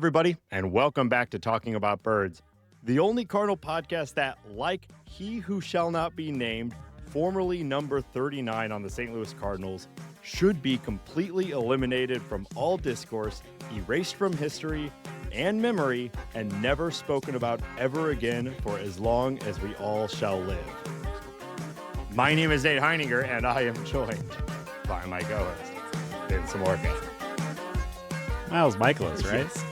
Everybody, and welcome back to Talking About Birds, the only Cardinal podcast that, like he who shall not be named, formerly number 39 on the St. Louis Cardinals, should be completely eliminated from all discourse, erased from history and memory, and never spoken about ever again for as long as we all shall live. My name is Nate Heininger, and I am joined by my co-host, Vince Morgan. Miles Michaelis, right? Yes.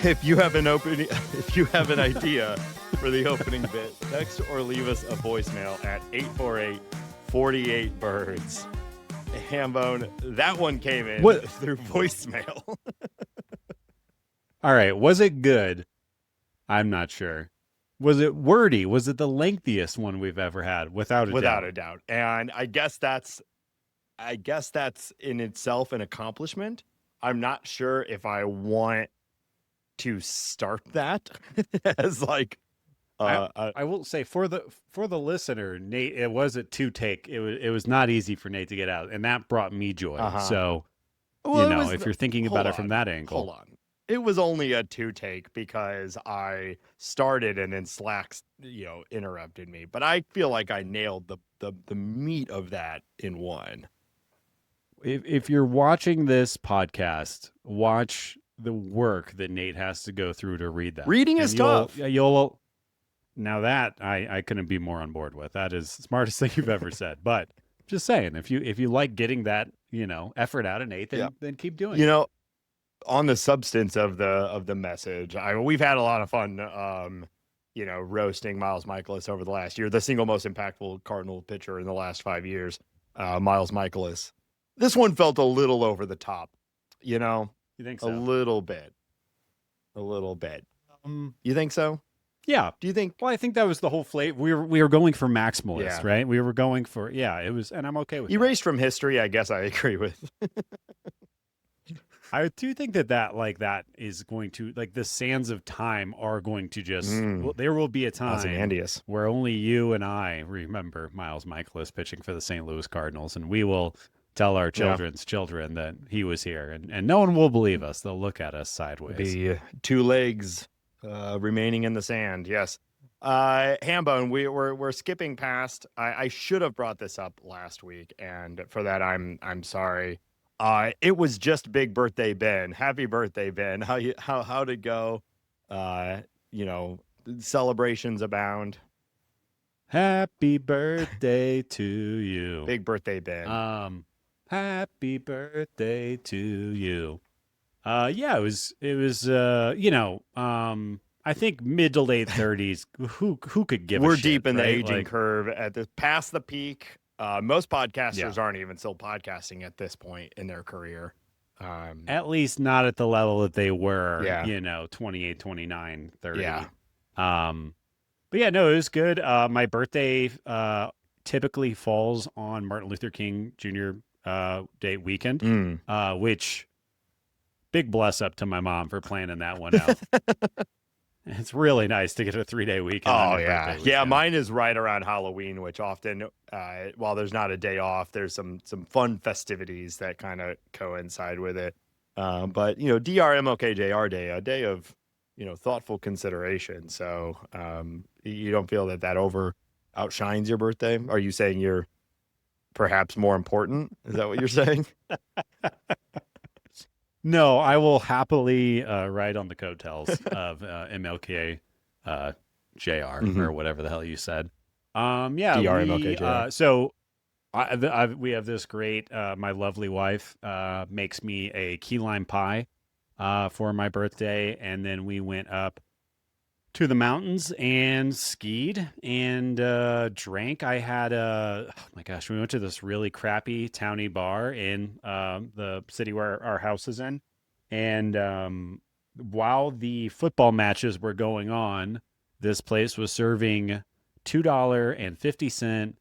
If you have an idea for the opening bit, text or leave us a voicemail at 848-48-BIRDS. Hambone, that one came in through voicemail. All right. Was it good? I'm not sure. Was it wordy? Was it the lengthiest one we've ever had? Without a doubt. And I guess that's in itself an accomplishment. I'm not sure if I want to start that as like I will say for the listener, Nate, it was a 2-take. It was not easy for Nate to get out, and that brought me joy. So if you're thinking about it from that angle. Hold on. It was only a 2-take because I started and then Slacks, interrupted me. But I feel like I nailed the meat of that in one. If you're watching this podcast, watch the work that Nate has to go through to read that. Reading is tough. Now that I couldn't be more on board with. That is the smartest thing you've ever said. But just saying, if you like getting that, effort out of Nate, then keep doing it. On the substance of the message, we've had a lot of fun, roasting Miles Michaelis over the last year. The single most impactful Cardinal pitcher in the last 5 years, Miles Michaelis. This one felt a little over the top, You think so? A little bit. You think so? Yeah. Do you think? Well, I think that was the whole flavor. We were going for maximalist, right? We were going for it was, and I'm okay with erased from history. I guess I agree with. I do think that is going to, like, the sands of time are going to just. There will be a time where only you and I remember Miles Michaelis pitching for the St. Louis Cardinals, and we will tell our children's children that he was here, and no one will believe us. They'll look at us sideways. The 2 legs remaining in the sand. Yes. Hambone, we're skipping past. I should have brought this up last week, and for that I'm sorry. It was just Big Birthday Ben. Happy birthday, Ben. How'd it go? Celebrations abound. Happy birthday to you. Big birthday, Ben. Happy birthday to you. It was I think mid to late 30s. Who could give We're a shit? We're deep in the right? aging curve past the peak. Most podcasters aren't even still podcasting at this point in their career. At least not at the level that they were, 28, 29, 30. Yeah. But yeah, no, it was good. My birthday typically falls on Martin Luther King Jr. Day weekend, which big bless up to my mom for planning that one out. It's really nice to get a 3-day weekend. Oh, yeah. Yeah, mine is right around Halloween, which often, while there's not a day off, there's some fun festivities that kind of coincide with it. But, DRMOKJR Day, a day of, thoughtful consideration. So you don't feel that outshines your birthday? Are you saying you're perhaps more important? Is that what you're saying? No, I will happily ride on the coattails of MLK JR or whatever the hell you said. DRMLK so we have this great, my lovely wife makes me a key lime pie for my birthday, and then we went up to the mountains and skied and drank. I had oh my gosh, we went to this really crappy towny bar in the city where our house is in. And while the football matches were going on, this place was serving $2.50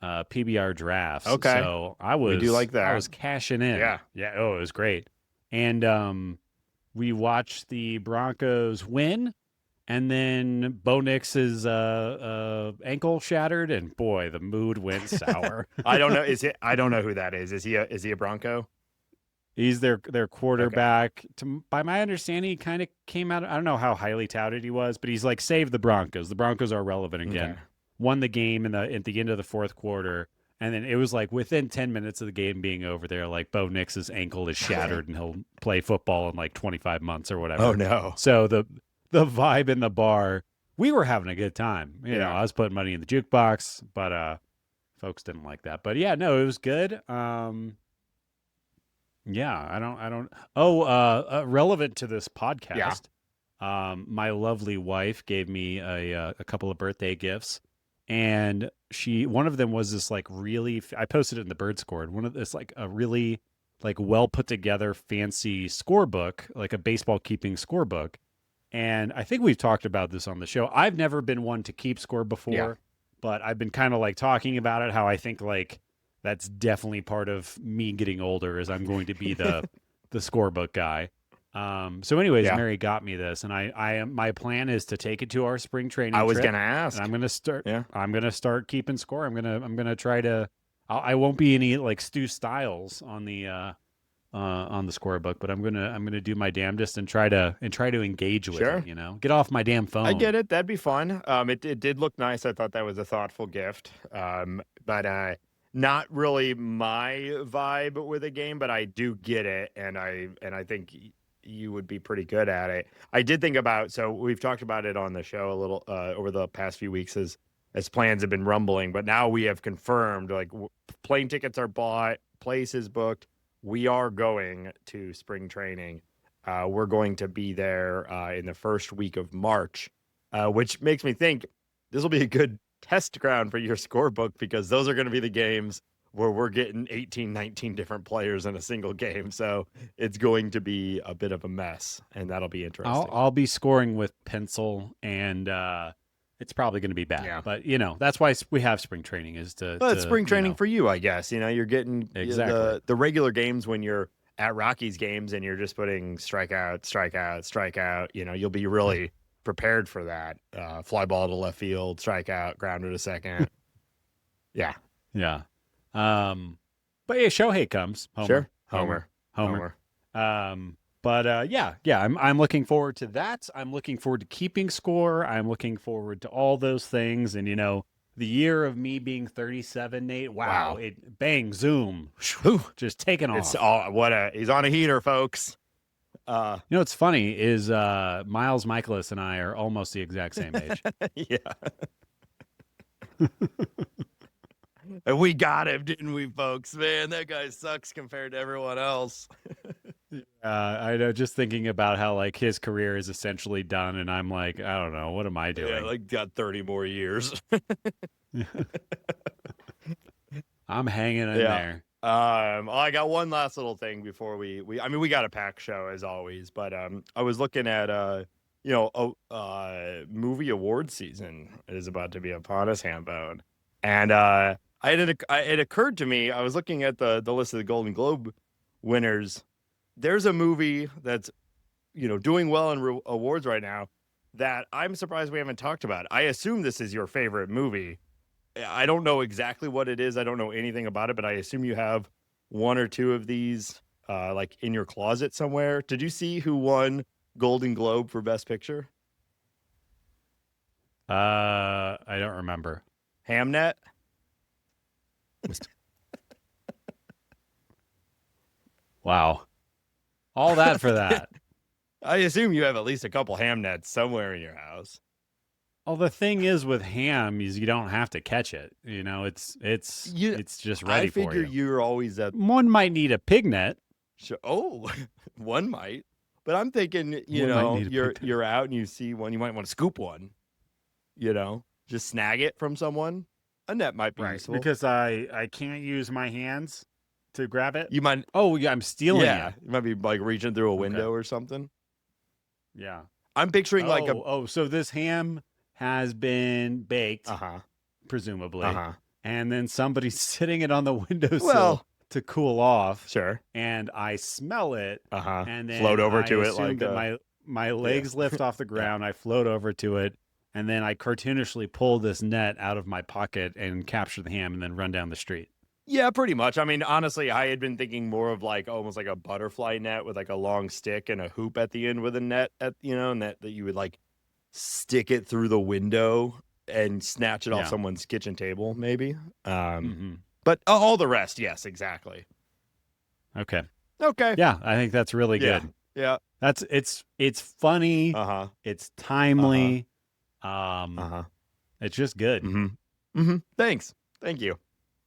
PBR drafts. Okay. So we do like that. I was cashing in. Yeah. Yeah. Oh, it was great. And we watched the Broncos win. And then Bo Nix's ankle shattered, and boy, the mood went sour. I don't know. I don't know who that is. Is he a Bronco? He's their quarterback. Okay. By my understanding, he kind of came out. I don't know how highly touted he was, but he's like saved the Broncos. The Broncos are relevant again. Okay. Won the game at the end of the fourth quarter, and then it was like within 10 minutes of the game being over, they're like, Bo Nix's ankle is shattered, and he'll play football in like 25 months or whatever. Oh no! So the vibe in the bar, we were having a good time. You know, I was putting money in the jukebox, but folks didn't like that. But yeah, no, it was good. Yeah, I don't. Oh, relevant to this podcast. Yeah. My lovely wife gave me a couple of birthday gifts, and one of them was this like really. I posted it in the Bird Scored. One of this like a really like well put together fancy scorebook, like a baseball keeping scorebook. And I think we've talked about this on the show. I've never been one to keep score before, but I've been kind of like talking about it. How I think like. That's definitely part of me getting older is I'm going to be the scorebook guy. So anyways, Mary got me this, and my plan is to take it to our spring training I was trip, gonna ask. And I'm gonna start I'm gonna start keeping score. I'm gonna try to I won't be any like Stu Styles on the scorebook, but I'm gonna do my damnedest and try to engage with it, you know. Get off my damn phone. I get it. That'd be fun. It did look nice. I thought that was a thoughtful gift. But not really my vibe with a game, but I do get it, and I think you would be pretty good at it. I did think about, so we've talked about it on the show a little over the past few weeks as plans have been rumbling, but now we have confirmed, like, plane tickets are bought, place is booked. We are going to spring training. We're going to be there in the first week of March, which makes me think this will be a good test ground for your scorebook, because those are going to be the games where we're getting 18, 19 different players in a single game. So it's going to be a bit of a mess, and that'll be interesting. I'll be scoring with pencil, and it's probably going to be bad. Yeah. But, you know, that's why we have spring training is to... Well, it's spring training for you, I guess. You know, you're getting the regular games when you're at Rockies games and you're just putting strikeout, strikeout, strikeout. You know, you'll be really... prepared for that. Fly ball to left field, strikeout, grounder to second. Yeah. But yeah, Shohei comes. Homer. But I'm looking forward to that. I'm looking forward to keeping score. I'm looking forward to all those things. And, you know, the year of me being 37, Nate, wow. It bang, zoom, just taking off. He's on a heater, folks. You know what's funny is Miles Michaelis and I are almost the exact same age. Yeah. And we got him, didn't we, folks? Man, that guy sucks compared to everyone else. I know, just thinking about how like his career is essentially done, and I'm like, I don't know, what am I doing? Yeah, like got 30 more years. I'm hanging in there. I got one last little thing before we we got a packed show as always, but I was looking at movie award season is about to be upon us, Hambone, and it occurred to me, I was looking at the list of the Golden Globe winners. There's a movie that's doing well in awards right now that I'm surprised we haven't talked about. I assume this is your favorite movie. I don't know exactly what it is. I don't know anything about it, but I assume you have one or two of these like in your closet somewhere. Did you see who won Golden Globe for Best Picture? I don't remember. Hamnet? Wow. All that for that. I assume you have at least a couple Hamnets somewhere in your house. Well, the thing is with ham is you don't have to catch it. You know, it's just ready for you. I figure you're always at... One might need a pig net. Sure. Oh, one might. But I'm thinking, you're out and you see one, you might want to scoop one. Just snag it from someone. A net might be useful. Because I can't use my hands to grab it. You might... Oh, yeah, I'm stealing it. You might be like reaching through a window or something. Yeah. I'm picturing like a... Oh, so this ham has been baked, presumably, and then somebody's sitting it on the windowsill to cool off. Sure. And I smell it, and then float over I to it assume like that my legs lift off the ground. I float over to it, and then I cartoonishly pull this net out of my pocket and capture the ham, and then run down the street. Yeah, pretty much. I mean, honestly, I had been thinking more of like almost like a butterfly net with like a long stick and a hoop at the end with a net net that you would like stick it through the window and snatch it off someone's kitchen table, maybe. But all the rest, yes, exactly. Okay. Yeah, I think that's really good. Yeah. It's funny. It's timely. It's just good. Thanks. Thank you.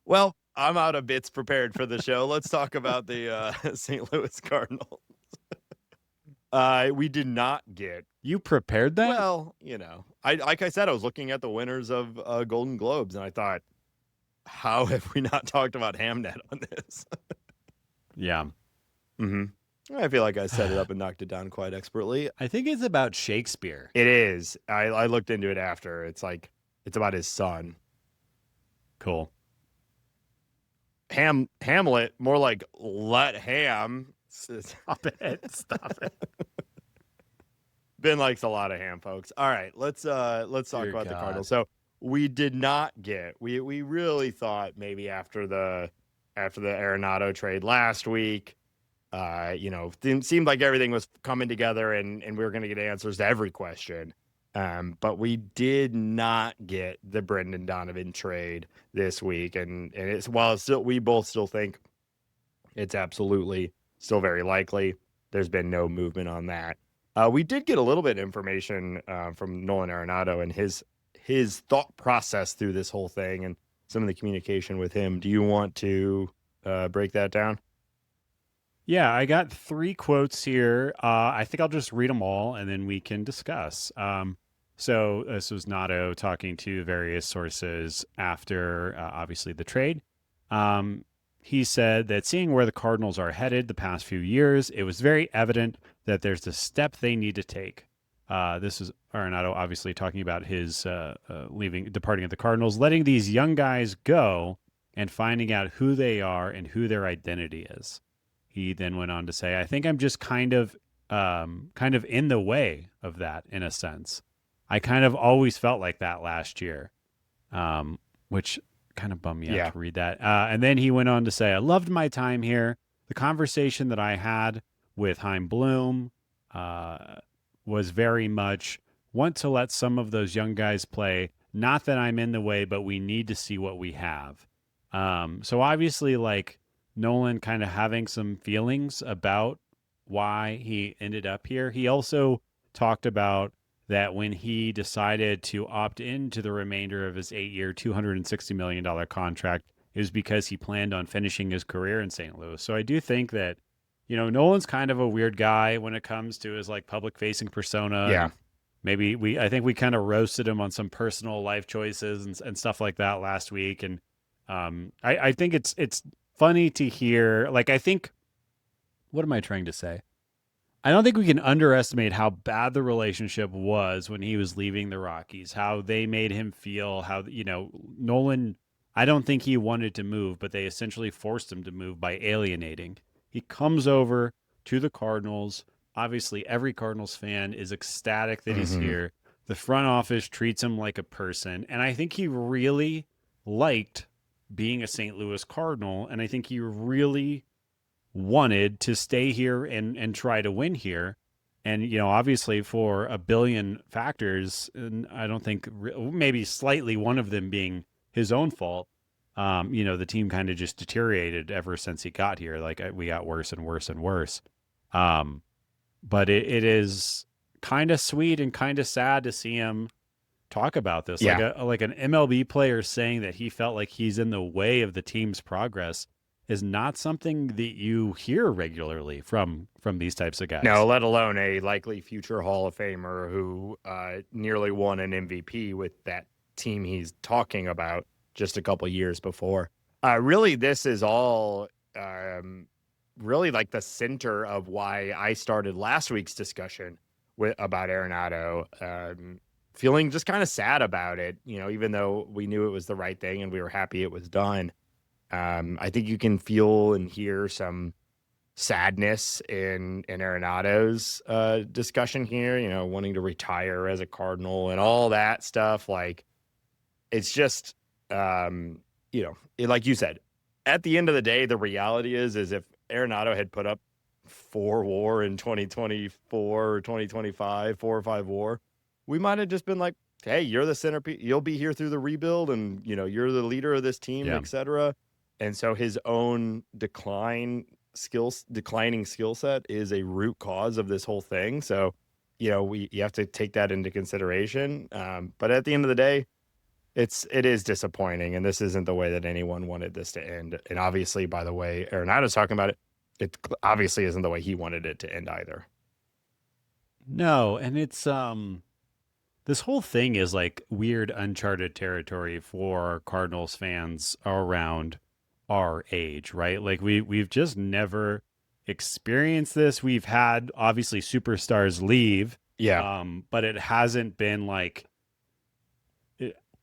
Well, I'm out of bits prepared for the show. Let's talk about the St. Louis Cardinals. We did not get. You prepared that? Well, like I said, I was looking at the winners of Golden Globes, and I thought, how have we not talked about Hamnet on this? Yeah. I feel like I set it up and knocked it down quite expertly. I think it's about Shakespeare. It is. I looked into it after. It's about his son. Cool. Hamlet, more like let ham. Stop it. Ben likes a lot of ham, folks. All right, let's talk about the Cardinals. So we did not get. We really thought maybe after the Arenado trade last week, it seemed like everything was coming together and we were going to get answers to every question. But we did not get the Brendan Donovan trade this week, and we both still think it's absolutely still very likely. There's been no movement on that. We did get a little bit of information from Nolan Arenado and his thought process through this whole thing and some of the communication with him. Do you want to break that down? Yeah, I got 3 quotes here. I think I'll just read them all and then we can discuss. So this was Nato talking to various sources after, obviously, the trade. He said that seeing where the Cardinals are headed the past few years, it was very evident that there's a step they need to take. This is Arenado obviously talking about his departing of the Cardinals, letting these young guys go and finding out who they are and who their identity is. He then went on to say, I think I'm just kind of in the way of that in a sense. I kind of always felt like that last year, which kind of bummed me out to read that. And then he went on to say, I loved my time here. The conversation that I had with Chaim Bloom was very much want to let some of those young guys play. Not that I'm in the way, but we need to see what we have. So obviously, like Nolan kind of having some feelings about why he ended up here. He also talked about that when he decided to opt into the remainder of his 8-year, $260 million contract, it was because he planned on finishing his career in St. Louis. So I do think that, Nolan's kind of a weird guy when it comes to his like public facing persona. Yeah. Maybe I think we kind of roasted him on some personal life choices and stuff like that last week. And I think it's funny to hear, like, I think, what am I trying to say? I don't think we can underestimate how bad the relationship was when he was leaving the Rockies, how they made him feel, how, Nolan, I don't think he wanted to move, but they essentially forced him to move by alienating. He comes over to the Cardinals. Obviously, every Cardinals fan is ecstatic that he's here. The front office treats him like a person. And I think he really liked being a St. Louis Cardinal. And I think he really wanted to stay here and try to win here. And, obviously for a billion factors, and I don't think maybe slightly one of them being his own fault, the team kind of just deteriorated ever since he got here. Like we got worse and worse and worse. But it is kind of sweet and kind of sad to see him talk about this. Yeah. Like an MLB player saying that he felt like he's in the way of the team's progress is not something that you hear regularly from these types of guys. No, let alone a likely future Hall of Famer who nearly won an MVP with that team he's talking about just a couple years before. Really, this is all really like the center of why I started last week's discussion about Arenado, feeling just kind of sad about it, even though we knew it was the right thing and we were happy it was done. I think you can feel and hear some sadness in Arenado's discussion here, you know, wanting to retire as a Cardinal and all that stuff. Like, it's just, you know, like you said, at the end of the day, the reality is if Arenado had put up 4 WAR in 2024 or 2025, 4 or 5 WAR, we might have just been like, hey, you're the centerpiece. You'll be here through the rebuild, and you know you're the leader of this team, etc. And so his own declining skill set is a root cause of this whole thing. So, you know, you have to take that into consideration. But at the end of the day, it is disappointing, and this isn't the way that anyone wanted this to end. And obviously, by the way Arenado's talking about it, it obviously isn't the way he wanted it to end either. No, and it's this whole thing is like weird uncharted territory for Cardinals fans around our age, right? Like we've just never experienced this. We've had obviously superstars leave, but it hasn't been like,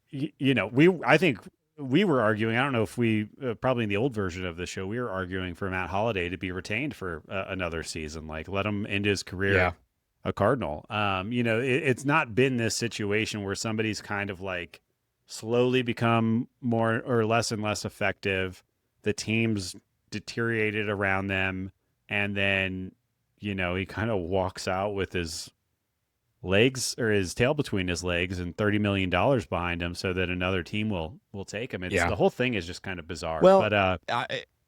you know, I think we were arguing, I don't know if we probably in the old version of the show, we were arguing for Matt Holliday to be retained for another season, like let him end his career a Cardinal. You know, it's not been this situation where somebody's kind of like slowly become more or less and less effective. The team's deteriorated around them, and then, you know, he kind of walks out with his legs or his tail between his legs and $30 million behind him so that another team will take him. It's the whole thing is just kind of bizarre. Well, but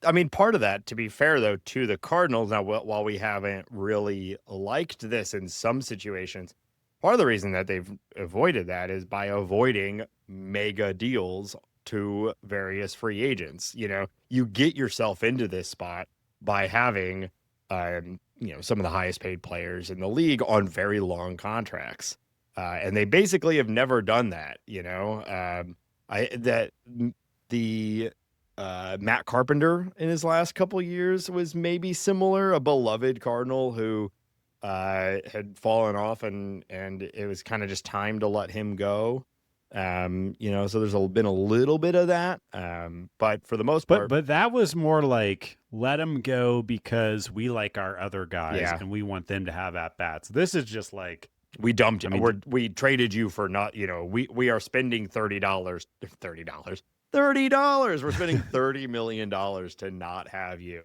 I mean, part of that, to be fair though, to the Cardinals, now while we haven't really liked this in some situations, part of the reason that they've avoided that is by avoiding mega deals to various free agents. You know, you get yourself into this spot by having you know, some of the highest paid players in the league on very long contracts. And they basically have never done that, you know. Matt Carpenter in his last couple years was maybe similar, a beloved Cardinal who had fallen off and it was kind of just time to let him go. You know, so there's been a little bit of that. But for the most part, but that was more like let him go because we like our other guys and we want them to have at bats. This is just like we dumped you. I mean, we traded you for not, you know, we are spending $30. We're spending $30 million to not have you.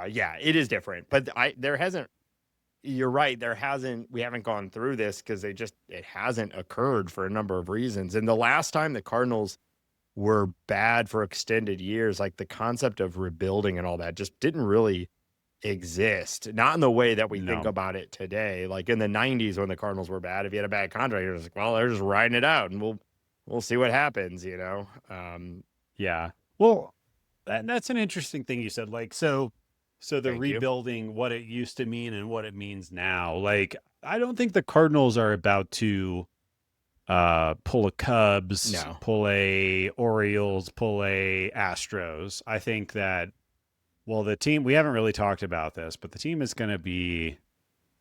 Yeah, it is different, but you're right. We haven't gone through this because it hasn't occurred for a number of reasons. And the last time the Cardinals were bad for extended years, like the concept of rebuilding and all that just didn't really exist. Not in the way that we think about it today. Like in the 90s when the Cardinals were bad, if you had a bad contract, you're just like, well, they're just riding it out and we'll see what happens, you know? Yeah. Well, that's an interesting thing you said. Like, so the rebuilding, what it used to mean and what it means now. Like, I don't think the Cardinals are about to pull a Cubs, pull a Orioles, pull a Astros. I think that, well, the team, we haven't really talked about this, but the team is going to be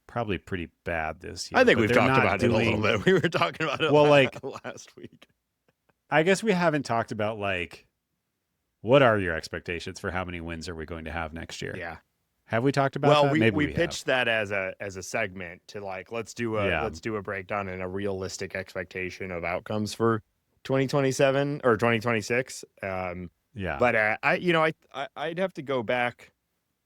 probably pretty bad this year. I think we've talked about it a little bit. We were talking about it last week. I guess we haven't talked about, like, what are your expectations for how many wins are we going to have next year? Yeah. Have we talked about that? Maybe we pitched that as a segment to like, let's do a breakdown and a realistic expectation of outcomes for 2027 or 2026. But I'd have to go back.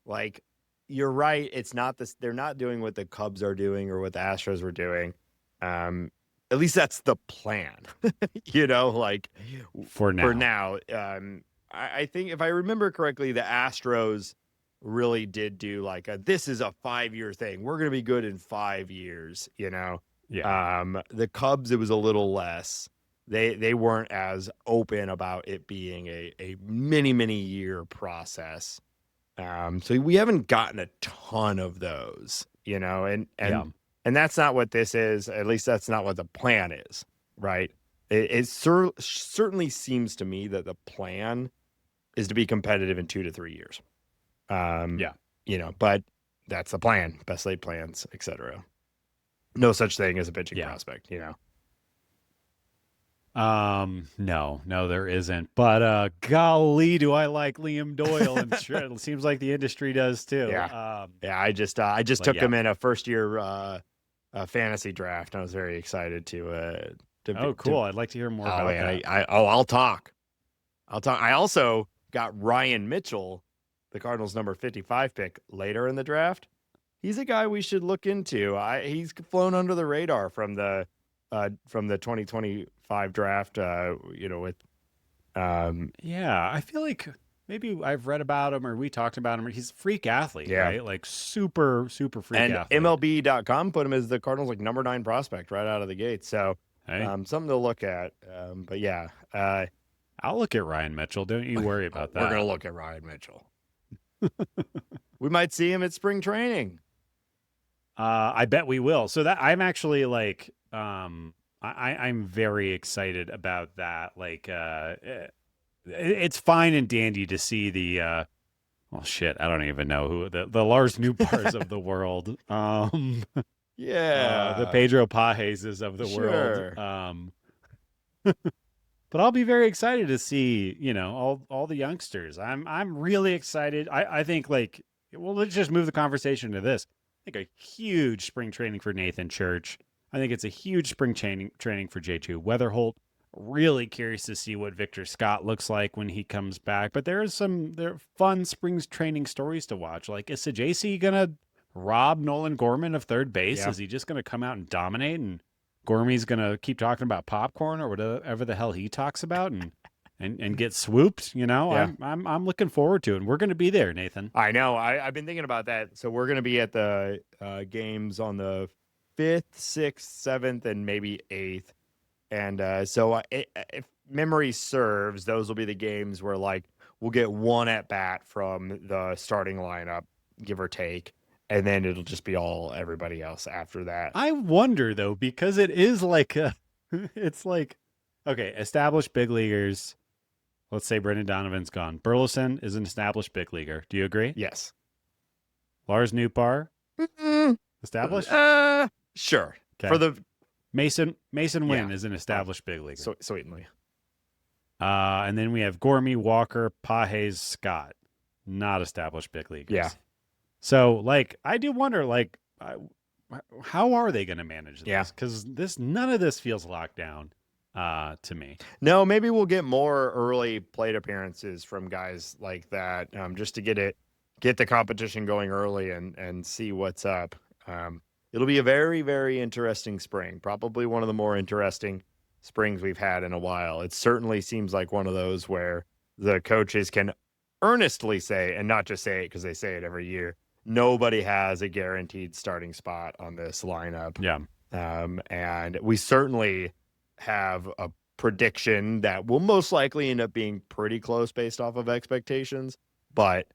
Like, you're right. It's not this. They're not doing what the Cubs are doing or what the Astros were doing. At least that's the plan, you know, like for now. I think if I remember correctly, the Astros really did do like this is a 5-year thing. We're going to be good in 5 years, you know? Yeah. The Cubs, it was a little less. They weren't as open about it being a many year process. So we haven't gotten a ton of those, you know, and that's not what this is. At least that's not what the plan is, right? It certainly seems to me that the plan is to be competitive in 2 to 3 years. You know, but that's the plan, best laid plans, etc. No such thing as a pitching prospect, you know? No, there isn't. But golly, do I like Liam Doyle, and sure, it seems like the industry does too. Yeah. I just took yeah. him in a first year fantasy draft. And I was very excited to Oh, cool. I'd like to hear more about man, that. I'll talk. I also got Ryan Mitchell, the Cardinals number 55 pick later in the draft. He's a guy we should look into. He's flown under the radar from the 2025 draft. With Yeah, I feel like maybe I've read about him or we talked about him. He's a freak athlete, Yeah. right? Like super freak and athlete. MLB.com put him as the Cardinals like number 9 prospect right out of the gate. So Hey, something to look at. But yeah, I'll look at Ryan Mitchell. Don't you worry about that. We're gonna look at Ryan Mitchell. We might see him at spring training. I bet we will. So that I'm actually like, I'm very excited about that. Like, it's fine and dandy to see the, well, shit, I don't even know who the Lars Noupars of the world. Yeah, the Pedro Pajeses of the world. But I'll be very excited to see, all the youngsters. I'm really excited. I think like, well, let's just move the conversation to this. I think a huge spring training for Nathan Church. I think it's a huge spring training for J2 Weatherholt. Really curious to see what Victor Scott looks like when he comes back. But there are fun spring training stories to watch. Like, is JC gonna rob Nolan Gorman of third base? Yeah. Is he just gonna come out and dominate, and Gormy's gonna keep talking about popcorn or whatever the hell he talks about, and get swooped? Yeah. I'm looking forward to it. And we're gonna be there, Nathan. I know. I've been thinking about that. So we're gonna be at the games on the 5th, 6th, 7th, and maybe 8th. And so if memory serves, those will be the games where like we'll get one at bat from the starting lineup, give or take, and then it'll just be all everybody else after that. I wonder though, because it is like it's like, okay, established big leaguers. Let's say Brendan Donovan's gone. Burleson is an established big leaguer. Do you agree? Yes. Lars Noupar, established? Sure. Okay. For the Mason Wynn is an established big leaguer. Certainly. And then we have Gormy, Walker, Pajes, Scott, not established big leaguers. Yeah. So, like, I do wonder, like, how are they going to manage this? Yeah. Because none of this feels locked down to me. No, maybe we'll get more early plate appearances from guys like that, just to get the competition going early and see what's up. It'll be a very, very interesting spring. Probably one of the more interesting springs we've had in a while. It certainly seems like one of those where the coaches can earnestly say, and not just say it because they say it every year, nobody has a guaranteed starting spot on this lineup. Yeah. And we certainly have a prediction that will most likely end up being pretty close based off of expectations, but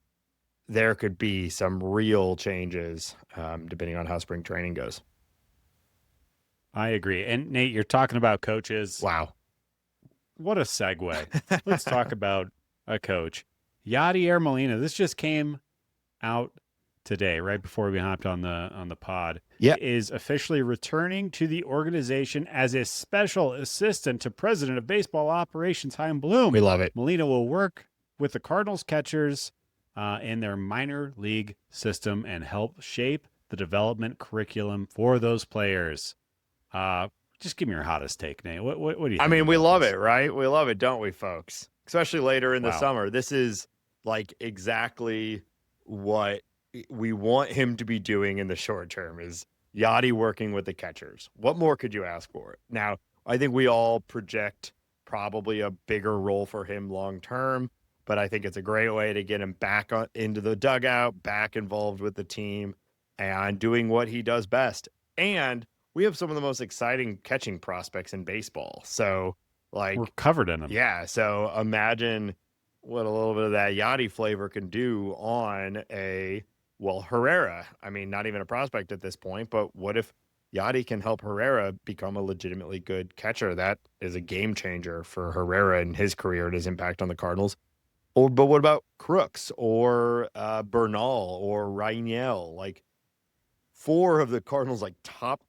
there could be some real changes depending on how spring training goes. I agree. And Nate, you're talking about coaches. Wow. What a segue. Let's talk about a coach. Yadier Molina. This just came out today, right before we hopped on the pod. Yeah. Is officially returning to the organization as a special assistant to President of Baseball Operations Chaim Bloom. We love it. Molina will work with the Cardinals catchers in their minor league system and help shape the development curriculum for those players. Just give me your hottest take, Nate. What do you think? I mean, we love it, right? We love it, don't we, folks? Especially later in the summer. This is like exactly what we want him to be doing in the short term is Yadi working with the catchers. What more could you ask for? Now, I think we all project probably a bigger role for him long term, but I think it's a great way to get him back into the dugout, back involved with the team, and doing what he does best. And we have some of the most exciting catching prospects in baseball. So, like, we're covered in them. Yeah. So imagine what a little bit of that Yadi flavor can do on Herrera. I mean, not even a prospect at this point, but what if Yadi can help Herrera become a legitimately good catcher? That is a game changer for Herrera in his career and his impact on the Cardinals. But what about Crooks or Bernal or Rainiel? Like, 4 of the Cardinals' like top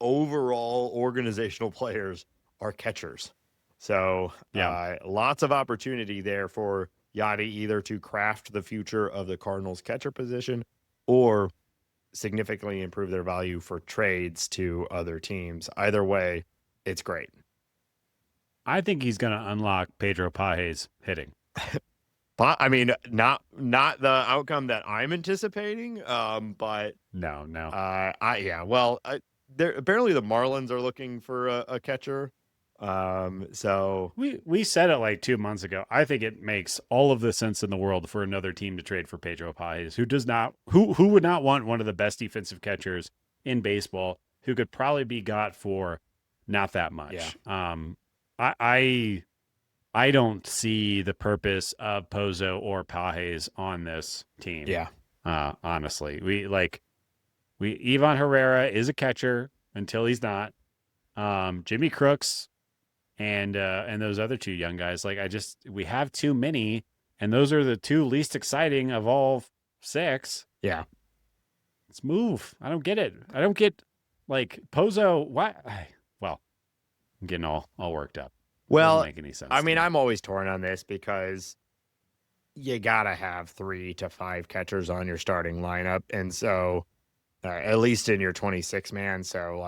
overall organizational players are catchers. So Yeah. lots of opportunity there for Yadi either to craft the future of the Cardinals catcher position or significantly improve their value for trades to other teams. Either way, it's great. I think he's going to unlock Pedro Page's hitting. But I mean, not the outcome that I'm anticipating. But No. apparently the Marlins are looking for a catcher. So we said it like 2 months ago. I think it makes all of the sense in the world for another team to trade for Pedro Pages, who would not want one of the best defensive catchers in baseball, who could probably be got for not that much. Yeah. I don't see the purpose of Pozo or Pages on this team. Yeah. Honestly, Ivan Herrera is a catcher until he's not. Jimmy Crooks and those other two young guys, we have too many, and those are the two least exciting of all 6. Yeah. Let's move. I don't get it. I don't get Pozo. Why? Well, I'm getting all worked up. Well, doesn't make any sense. I mean, I'm always torn on this because you gotta have 3 to 5 catchers on your starting lineup, and so at least in your 26 man. So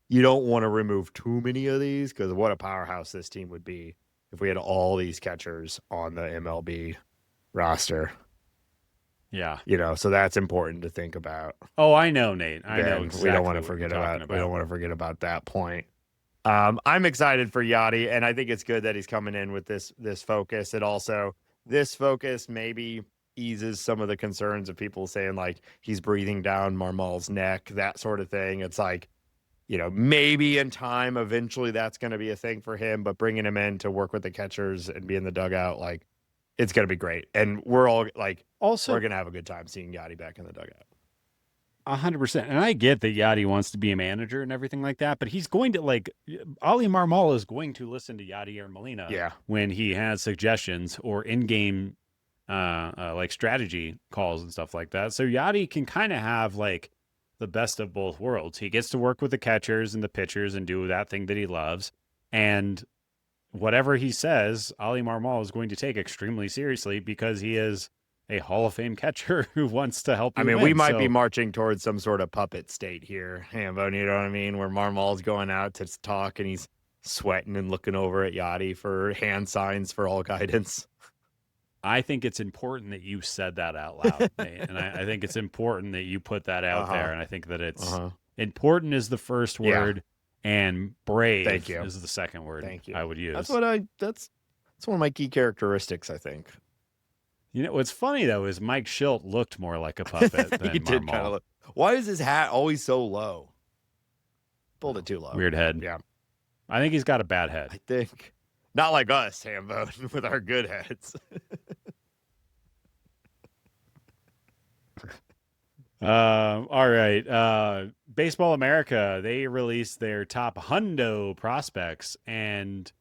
you don't want to remove too many of these because what a powerhouse this team would be if we had all these catchers on the MLB roster. Yeah. So that's important to think about. Oh, I know, Nate. I know exactly. We don't want to forget about that point. I'm excited for Yadi, and I think it's good that he's coming in with this focus. And also, this focus maybe eases some of the concerns of people saying he's breathing down Marmal's neck, that sort of thing. It's maybe in time, eventually that's going to be a thing for him, but bringing him in to work with the catchers and be in the dugout, it's going to be great. And we're all we're going to have a good time seeing Yadi back in the dugout. 100%. And I get that Yadi wants to be a manager and everything like that, but he's going to Oli Marmol is going to listen to Yadier Molina when he has suggestions or in-game strategy calls and stuff like that. So Yadi can kind of have the best of both worlds. He gets to work with the catchers and the pitchers and do that thing that he loves. And whatever he says, Oli Marmol is going to take extremely seriously because he is a Hall of Fame catcher who wants to help. We might be marching towards some sort of puppet state here, Hambone, you know what I mean? Where Marmol's going out to talk and he's sweating and looking over at Yadi for hand signs for all guidance. I think it's important that you said that out loud, Nate. And I think it's important that you put that out there. And I think that it's important is the first word and brave is the second word. Thank you. I would use. That's one of my key characteristics, I think. What's funny though is Mike Schilt looked more like a puppet than He did kind of look. Why is his hat always so low? Pulled it too low. Weird head. Yeah. I think he's got a bad head. I think. Not like us, Hambone, with our good heads. All right. Baseball America, they released their top hundo prospects, and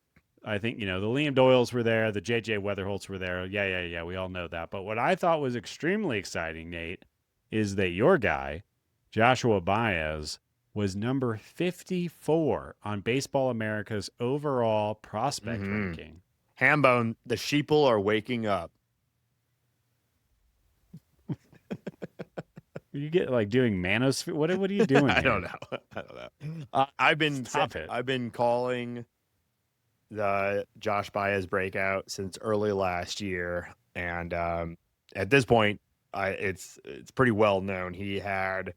I think, the Liam Doyles were there, the JJ Weatherholts were there. Yeah. We all know that. But what I thought was extremely exciting, Nate, is that your guy, Joshua Baez, was number 54 on Baseball America's overall prospect ranking. Hambone, the sheeple are waking up. You get doing manosphere. What are you doing? I don't know. I've been calling the Josh Baez breakout since early last year, and at this point, it's pretty well known. He had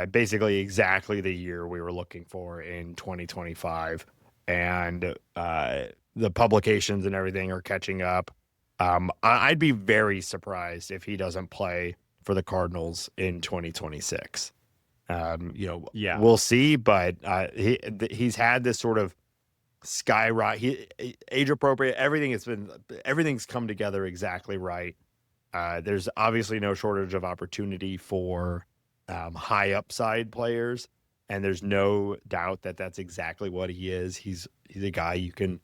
basically exactly the year we were looking for in 2025, and the publications and everything are catching up. I'd be very surprised if he doesn't play for the Cardinals in 2026. We'll see, but he's had this sort of skyrocket, age appropriate. Everything's come together exactly right. There's obviously no shortage of opportunity for high upside players, and there's no doubt that that's exactly what he is. He's a guy you can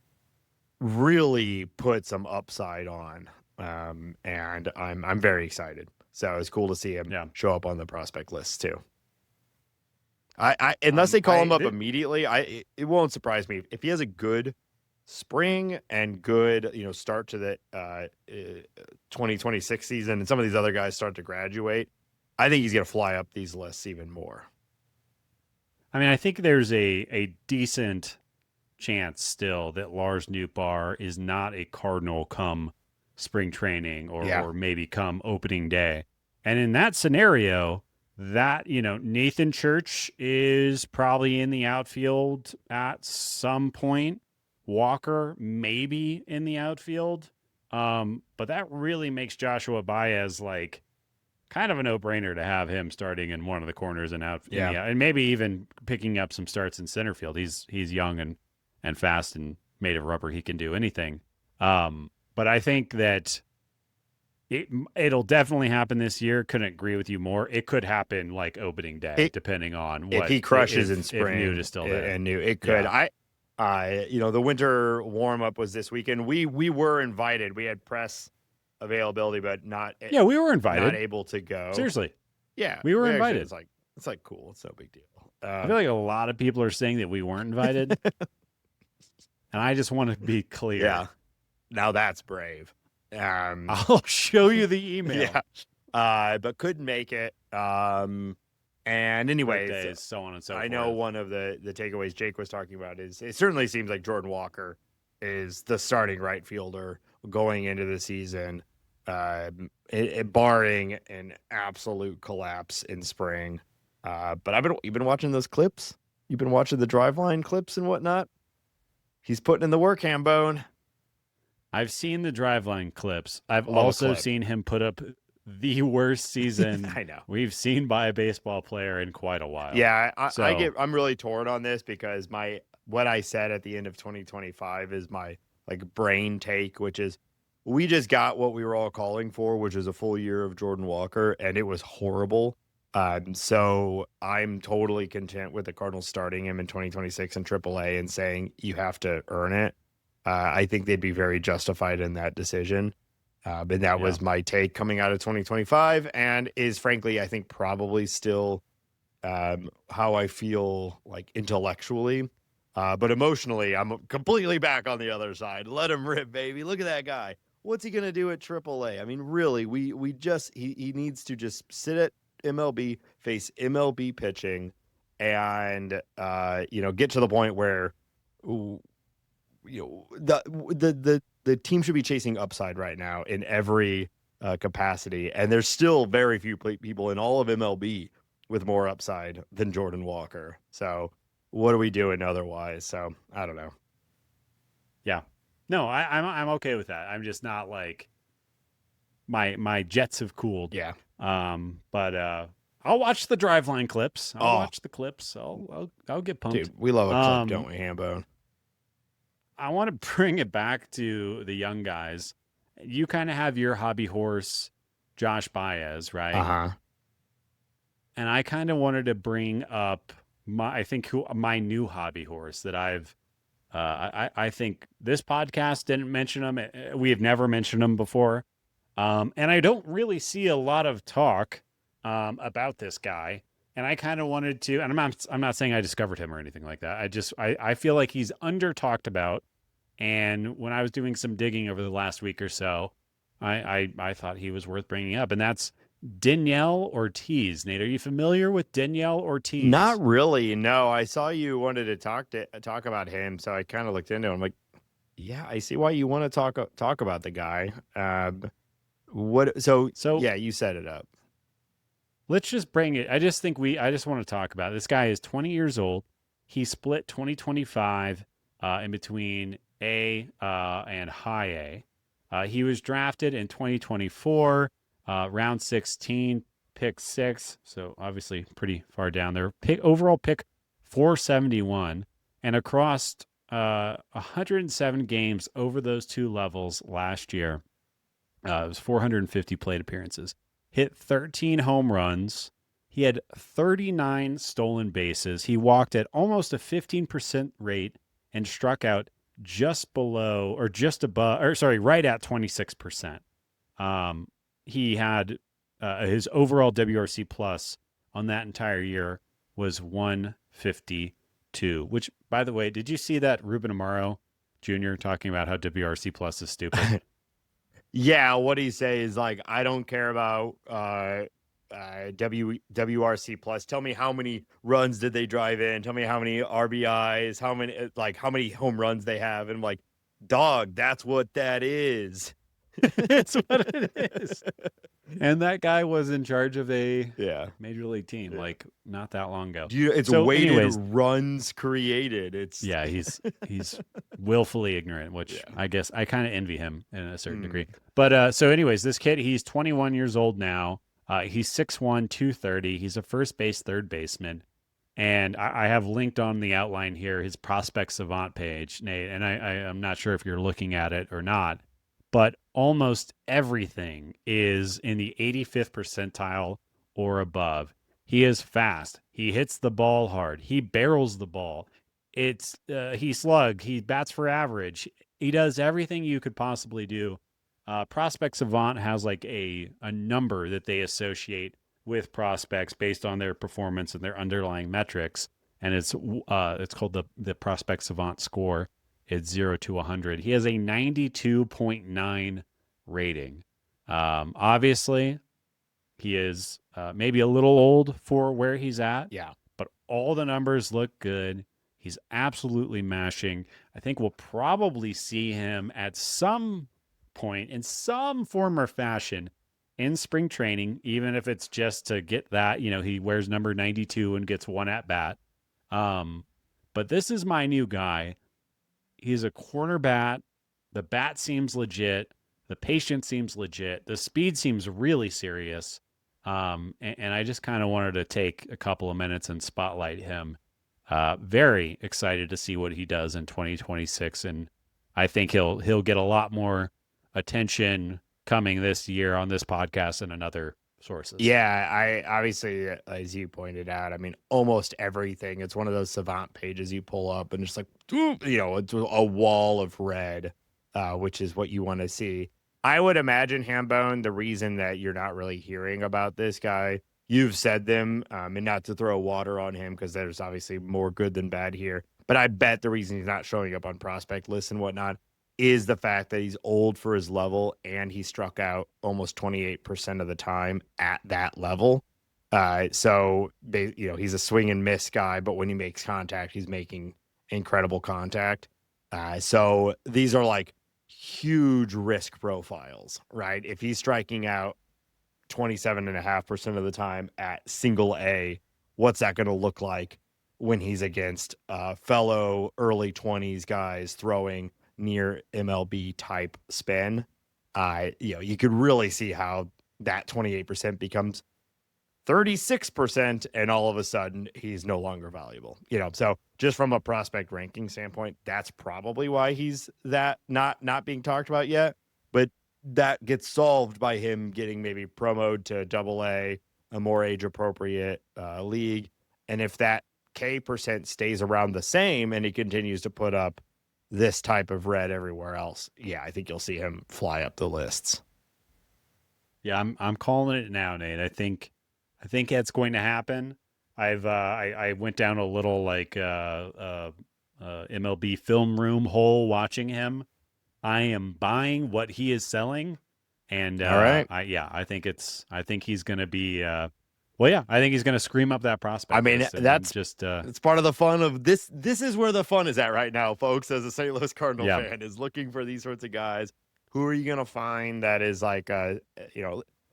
really put some upside on, and I'm very excited. So it's cool to see him show up on the prospect list too. Unless they call him up immediately, it won't surprise me if he has a good spring and good, start to the 2026 season, and some of these other guys start to graduate, I think he's going to fly up these lists even more. I mean, I think there's a decent chance still that Lars Nootbaar is not a Cardinal come spring training or maybe come opening day. And in that scenario, that, Nathan Church is probably in the outfield at some point. Walker maybe in the outfield. But that really makes Joshua Baez like kind of a no-brainer to have him starting in one of the corners and out, and maybe even picking up some starts in center field. He's young and fast and made of rubber. He can do anything. But I think that it'll definitely happen this year. Couldn't agree with you more. It could happen like opening day, depending on what if he crushes in spring. If Newt is still there, and Newt, it could. Yeah. The winter warm up was this weekend. We were invited. We had press availability, but not. Yeah, we were invited. Not able to go. Seriously. Yeah, we were invited. It's like cool. It's no big deal. I feel like a lot of people are saying that we weren't invited, and I just want to be clear. Yeah. Now that's brave. I'll show you the email. Yeah. But couldn't make it. And anyways, so on and so forth. I know one of the takeaways Jake was talking about is it certainly seems like Jordan Walker is the starting right fielder going into the season, barring an absolute collapse in spring. But you've been watching those clips. You've been watching the driveline clips and whatnot. He's putting in the work, Hambone. I've seen the driveline clips. I've also seen him put up the worst season I know we've seen by a baseball player in quite a while. Yeah, I'm really torn on this because what I said at the end of 2025 is my brain take, which is we just got what we were all calling for, which is a full year of Jordan Walker, and it was horrible. So I'm totally content with the Cardinals starting him in 2026 in AAA and saying you have to earn it. I think they'd be very justified in that decision. But that was my take coming out of 2025 and is frankly, I think probably still how I feel like intellectually. But emotionally, I'm completely back on the other side. Let him rip, baby. Look at that guy. What's he going to do at AAA? I mean, really, he needs to just sit at MLB, face MLB pitching, and get to the point where the team should be chasing upside right now in every capacity, and there's still very few people in all of MLB with more upside than Jordan Walker. So what are we doing otherwise? So I don't know. Yeah, no, I'm okay with that. I'm just not like my jets have cooled. Yeah. But I'll watch the driveline clips. I'll watch the clips. I'll get pumped. Dude, we love a clip, don't we, Hambone? I want to bring it back to the young guys. You kind of have your hobby horse, Josh Baez, right? Uh-huh. And I kind of wanted to bring up my new hobby horse that I think this podcast didn't mention him. We have never mentioned him before. And I don't really see a lot of talk about this guy. And I kind of wanted to, and I'm not saying I discovered him or anything like that. I feel like he's under talked about. And when I was doing some digging over the last week or so, I thought he was worth bringing up. And that's Deniel Ortiz. Nate, are you familiar with Deniel Ortiz? Not really. No, I saw you wanted to talk about him, so I kind of looked into him. I'm like, yeah, I see why you want to talk about the guy. So yeah, you set it up. Let's just bring it. I just want to talk about it. This guy is 20 years old. He split 2025 in between A and high A. He was drafted in 2024, round 16, pick 6. So obviously pretty far down there. Overall pick 471, and across 107 games over those two levels last year. It was 450 plate appearances. Hit 13 home runs. He had 39 stolen bases. He walked at almost a 15% rate and struck out just below or just above, or sorry, right at 26%. He had his overall WRC plus on that entire year was 152, which, by the way, did you see that Ruben Amaro Jr. talking about how WRC plus is stupid. Yeah, what he say is like, I don't care about WRC plus. Tell me how many runs did they drive in? Tell me how many RBIs, how many home runs they have. And I'm like, dog, that's what that is. It's what it is. And that guy was in charge of a major league team like not that long ago. It's weighted runs created. It's he's willfully ignorant, which I guess I kind of envy him in a certain degree. But so anyways, this kid, he's 21 years old now. He's 6'1", 230. He's a first base, third baseman. And I have linked on the outline here his Prospect Savant page, Nate, and I'm not sure if you're looking at it or not, but almost everything is in the 85th percentile or above. He is fast. He hits the ball hard. He barrels the ball. He slug. He bats for average. He does everything you could possibly do. Prospect Savant has like a number that they associate with prospects based on their performance and their underlying metrics, and it's called the Prospect Savant score. It's 0 to 100. He has a 92.9 rating. Obviously, he is maybe a little old for where he's at. Yeah. But all the numbers look good. He's absolutely mashing. I think we'll probably see him at some point in some form or fashion in spring training, even if it's just to get that, he wears number 92 and gets one at bat. But this is my new guy. He's a corner bat. The bat seems legit. The patience seems legit. The speed seems really serious. And I just kind of wanted to take a couple of minutes and spotlight him. Very excited to see what he does in 2026. And I think he'll get a lot more attention coming this year on this podcast and in other sources. Yeah, I obviously, as you pointed out, I mean, almost everything. It's one of those Savant pages you pull up and just like, it's a wall of red, which is what you want to see. I would imagine, Hambone, the reason that you're not really hearing about this guy, you've said them, and not to throw water on him because there's obviously more good than bad here. But I bet the reason he's not showing up on prospect lists and whatnot is the fact that he's old for his level and he struck out almost 28% of the time at that level. So he's a swing and miss guy, but when he makes contact, he's making incredible contact. So these are like huge risk profiles, right? If he's striking out 27.5% of the time at single A, what's that going to look like when he's against fellow early 20s guys throwing near MLB type spin? You could really see how that 28% becomes 36%, and all of a sudden he's no longer valuable. So just from a prospect ranking standpoint, that's probably why he's that not being talked about yet. But that gets solved by him getting maybe promoted to AA, a more age appropriate league. And if that K percent stays around the same and he continues to put up this type of red everywhere else, I think you'll see him fly up the lists. Yeah, I'm calling it now, Nate. I think that's going to happen. I went down a little like MLB film room hole watching him. I am buying what he is selling, and all right, I think he's going to be. I think he's going to scream up that prospect. I mean, that's just it's part of the fun of this. This is where the fun is at right now, folks. As a St. Louis Cardinal fan, is looking for these sorts of guys. Who are you going to find that is like, at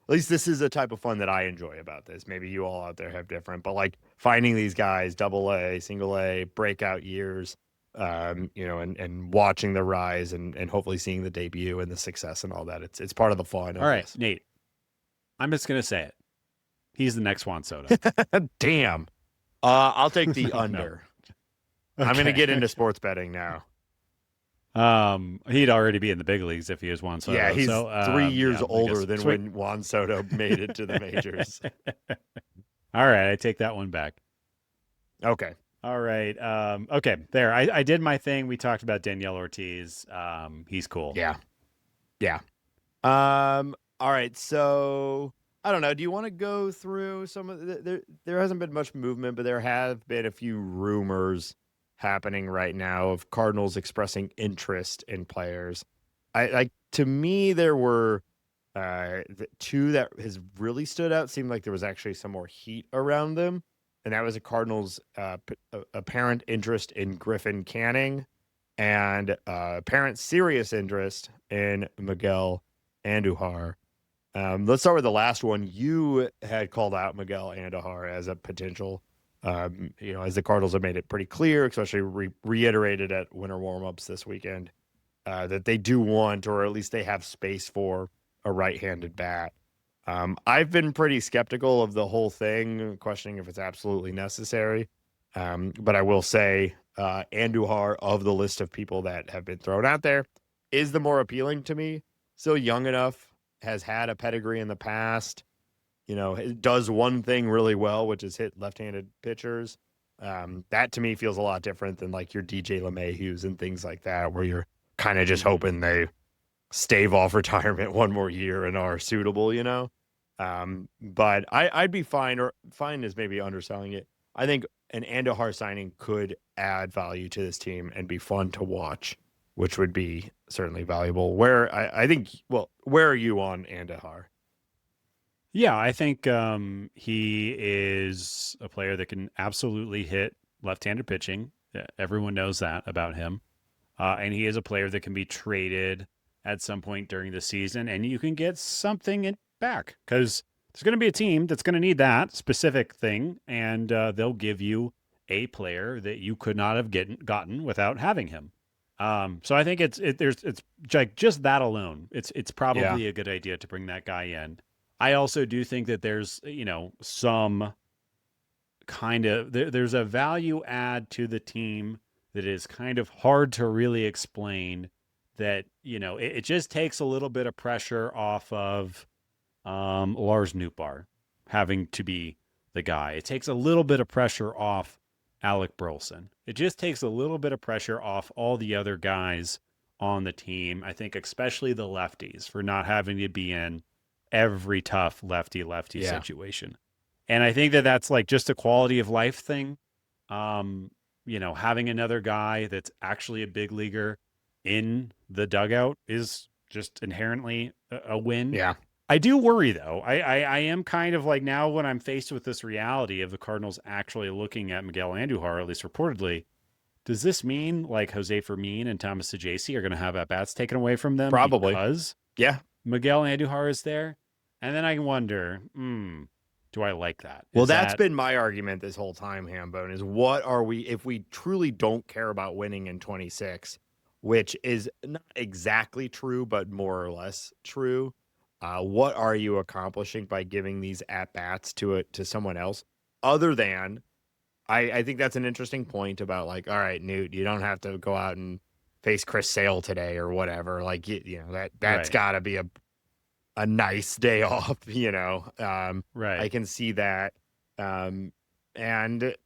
least this is a type of fun that I enjoy about this. Maybe you all out there have different, but like finding these guys, AA, single A, breakout years, and watching the rise and hopefully seeing the debut and the success and all that. It's part of the fun. All right, Nate, I'm just going to say it. He's the next Juan Soto. Damn. I'll take the under. No. Okay. I'm going to get into sports betting now. He'd already be in the big leagues if he was Juan Soto. Yeah, he's 3 years older than when Juan Soto made it to the majors. All right, I take that one back. Okay. All right. Okay, there. I did my thing. We talked about Deniel Ortiz. He's cool. Yeah. All right, so I don't know. Do you want to go through some of there hasn't been much movement, but there have been a few rumors happening right now of Cardinals expressing interest in players. To me, there were the two that has really stood out. Seemed like there was actually some more heat around them, and that was a Cardinals apparent interest in Griffin Canning and apparent serious interest in Miguel Andújar. Let's start with the last one. You had called out Miguel Andújar as a potential, as the Cardinals have made it pretty clear, especially reiterated at winter warmups this weekend, that they do want, or at least they have space for, a right-handed bat. I've been pretty skeptical of the whole thing, questioning if it's absolutely necessary. But I will say Andújar, of the list of people that have been thrown out there, is the more appealing to me. Still young enough, has had a pedigree in the past, it does one thing really well, which is hit left-handed pitchers. That to me feels a lot different than like your DJ LeMahieu's and things like that, where you're kind of just hoping they stave off retirement one more year and are suitable, But I'd be fine, or fine is maybe underselling it. I think an Andújar signing could add value to this team and be fun to watch, which would be certainly valuable. Where are you on Andújar? Yeah, I think he is a player that can absolutely hit left-handed pitching. Everyone knows that about him. And he is a player that can be traded at some point during the season, and you can get something back, because there's going to be a team that's going to need that specific thing, and they'll give you a player that you could not have gotten without having him. So I think it's like just that alone, it's probably a good idea to bring that guy in. I also do think that there's some kind of there's a value add to the team that is kind of hard to really explain. That it just takes a little bit of pressure off of Lars Nootbaar having to be the guy. It takes a little bit of pressure off Alec Burleson. It just takes a little bit of pressure off all the other guys on the team. I think especially the lefties, for not having to be in every tough lefty situation. And I think that that's like just a quality of life thing. Having another guy that's actually a big leaguer in the dugout is just inherently a win. Yeah. I do worry, though. I am kind of like, now when I'm faced with this reality of the Cardinals actually looking at Miguel Andújar, at least reportedly, does this mean like Jose Fermin and Thomas Saggese are going to have at-bats taken away from them? Probably. Because Miguel Andújar is there? And then I wonder, do I like that? Well, that's been my argument this whole time, Hambone, is what are we, if we truly don't care about winning in 26, which is not exactly true, but more or less true. What are you accomplishing by giving these at-bats to someone else? Other than, I think that's an interesting point about like, all right, Newt, you don't have to go out and face Chris Sale today or whatever. Like, that's got to be a nice day off, Right. I can see that. And,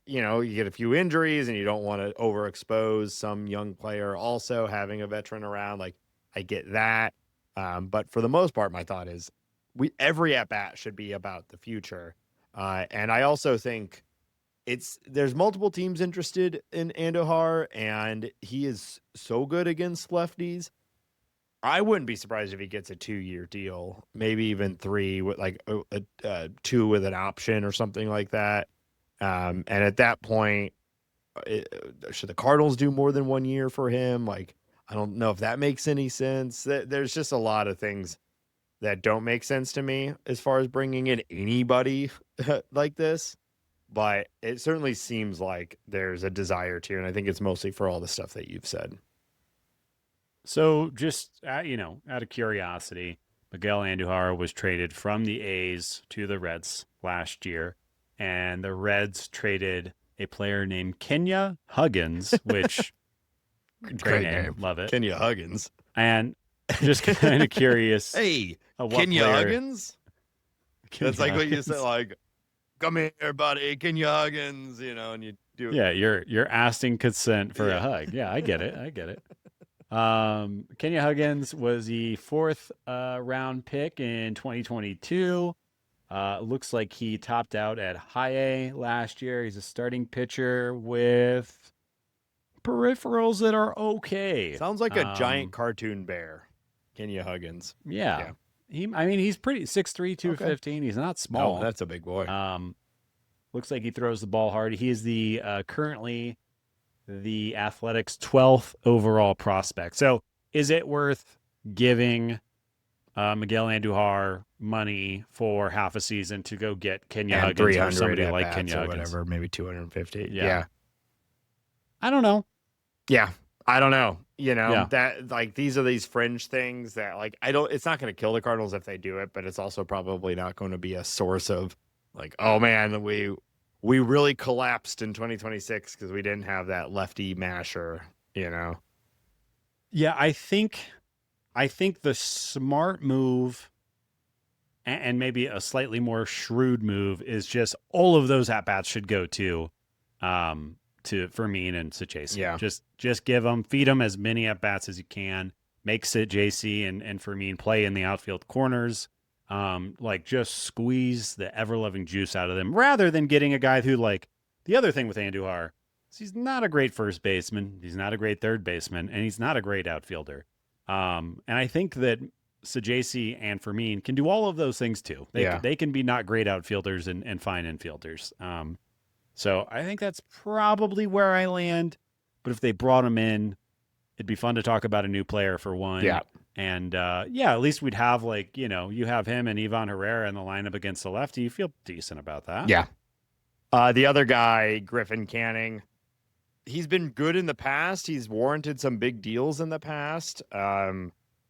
you get a few injuries and you don't want to overexpose some young player also having a veteran around. Like, I get that. But for the most part, my thought is every at-bat should be about the future. And I also think there's multiple teams interested in Andújar, and he is so good against lefties. I wouldn't be surprised if he gets a 2-year deal, maybe even 3 with like a 2 with an option or something like that. And at that point, should the Cardinals do more than 1 year for him? Like, I don't know if that makes any sense. There's just a lot of things that don't make sense to me as far as bringing in anybody like this. But it certainly seems like there's a desire to, and I think it's mostly for all the stuff that you've said. So just, out of curiosity, Miguel Andújar was traded from the A's to the Reds last year, and the Reds traded a player named Kenya Huggins, which great name. Love it. Kenya Huggins. And just kind of curious. Hey, Kenya Huggins? That's like what you said, like, come here, buddy, Kenya Huggins, and you do it. Yeah, you're asking consent for a hug. Yeah, I get it. Kenya Huggins was the 4th round pick in 2022. Looks like he topped out at high A last year. He's a starting pitcher with peripherals that are okay. Sounds like a giant cartoon bear. Kenya Huggins. Yeah. He's pretty 6'3", 215. Okay. He's not small. Oh, that's a big boy. Looks like he throws the ball hard. He is the currently the Athletics' 12th overall prospect. So is it worth giving Miguel Andújar money for half a season to go get Kenya Huggins or somebody like Kenya Huggins? Whatever, maybe 250. Yeah. I don't know. Yeah. I don't know. That like these are these fringe things that like it's not going to kill the Cardinals if they do it, but it's also probably not going to be a source of like, oh man, we really collapsed in 2026 because we didn't have that lefty masher, Yeah, I think the smart move and maybe a slightly more shrewd move is just all of those at-bats should go to Fermin and Sajacy. Yeah. Just feed them as many at-bats as you can. Make Sajacy and Fermin play in the outfield corners. Just squeeze the ever-loving juice out of them rather than getting a guy who, like, the other thing with Andújar is he's not a great first baseman, he's not a great third baseman, and he's not a great outfielder. And I think that Sajacy and Fermin can do all of those things too. They can be not great outfielders and fine infielders. So I think that's probably where I land. But if they brought him in, it'd be fun to talk about a new player for one. Yeah. And at least we'd have you have him and Ivan Herrera in the lineup against the lefty. You feel decent about that. Yeah. The other guy, Griffin Canning, he's been good in the past. He's warranted some big deals in the past.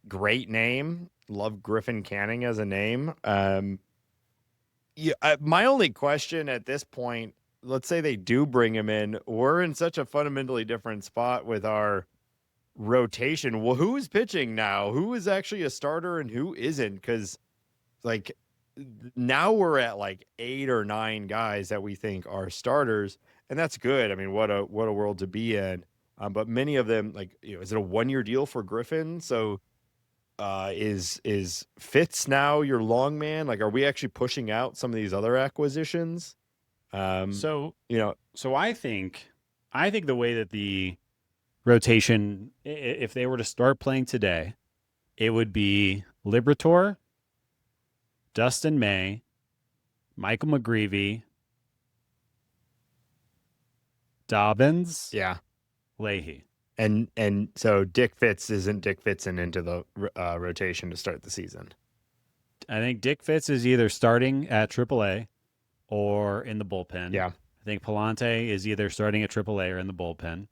Great name. Love Griffin Canning as a name. My only question at this point, let's say they do bring him in, we're in such a fundamentally different spot with our rotation. Well, who is pitching now? Who is actually a starter and who isn't? Because like now we're at like 8 or 9 guys that we think are starters, and that's good. I mean, what a world to be in. But many of them, like, is it a 1-year deal for Griffin? So is Fitz now your long man? Like, are we actually pushing out some of these other acquisitions? So I think the way that the rotation, if they were to start playing today, it would be Liberatore, Dustin May, Michael McGreevy, Dobbins, Leahy. And so Dick Fitz isn't Dick Fitzing into the rotation to start the season. I think Dick Fitz is either starting at AAA or in the bullpen. Yeah. I think Palante is either starting at AAA or in the bullpen.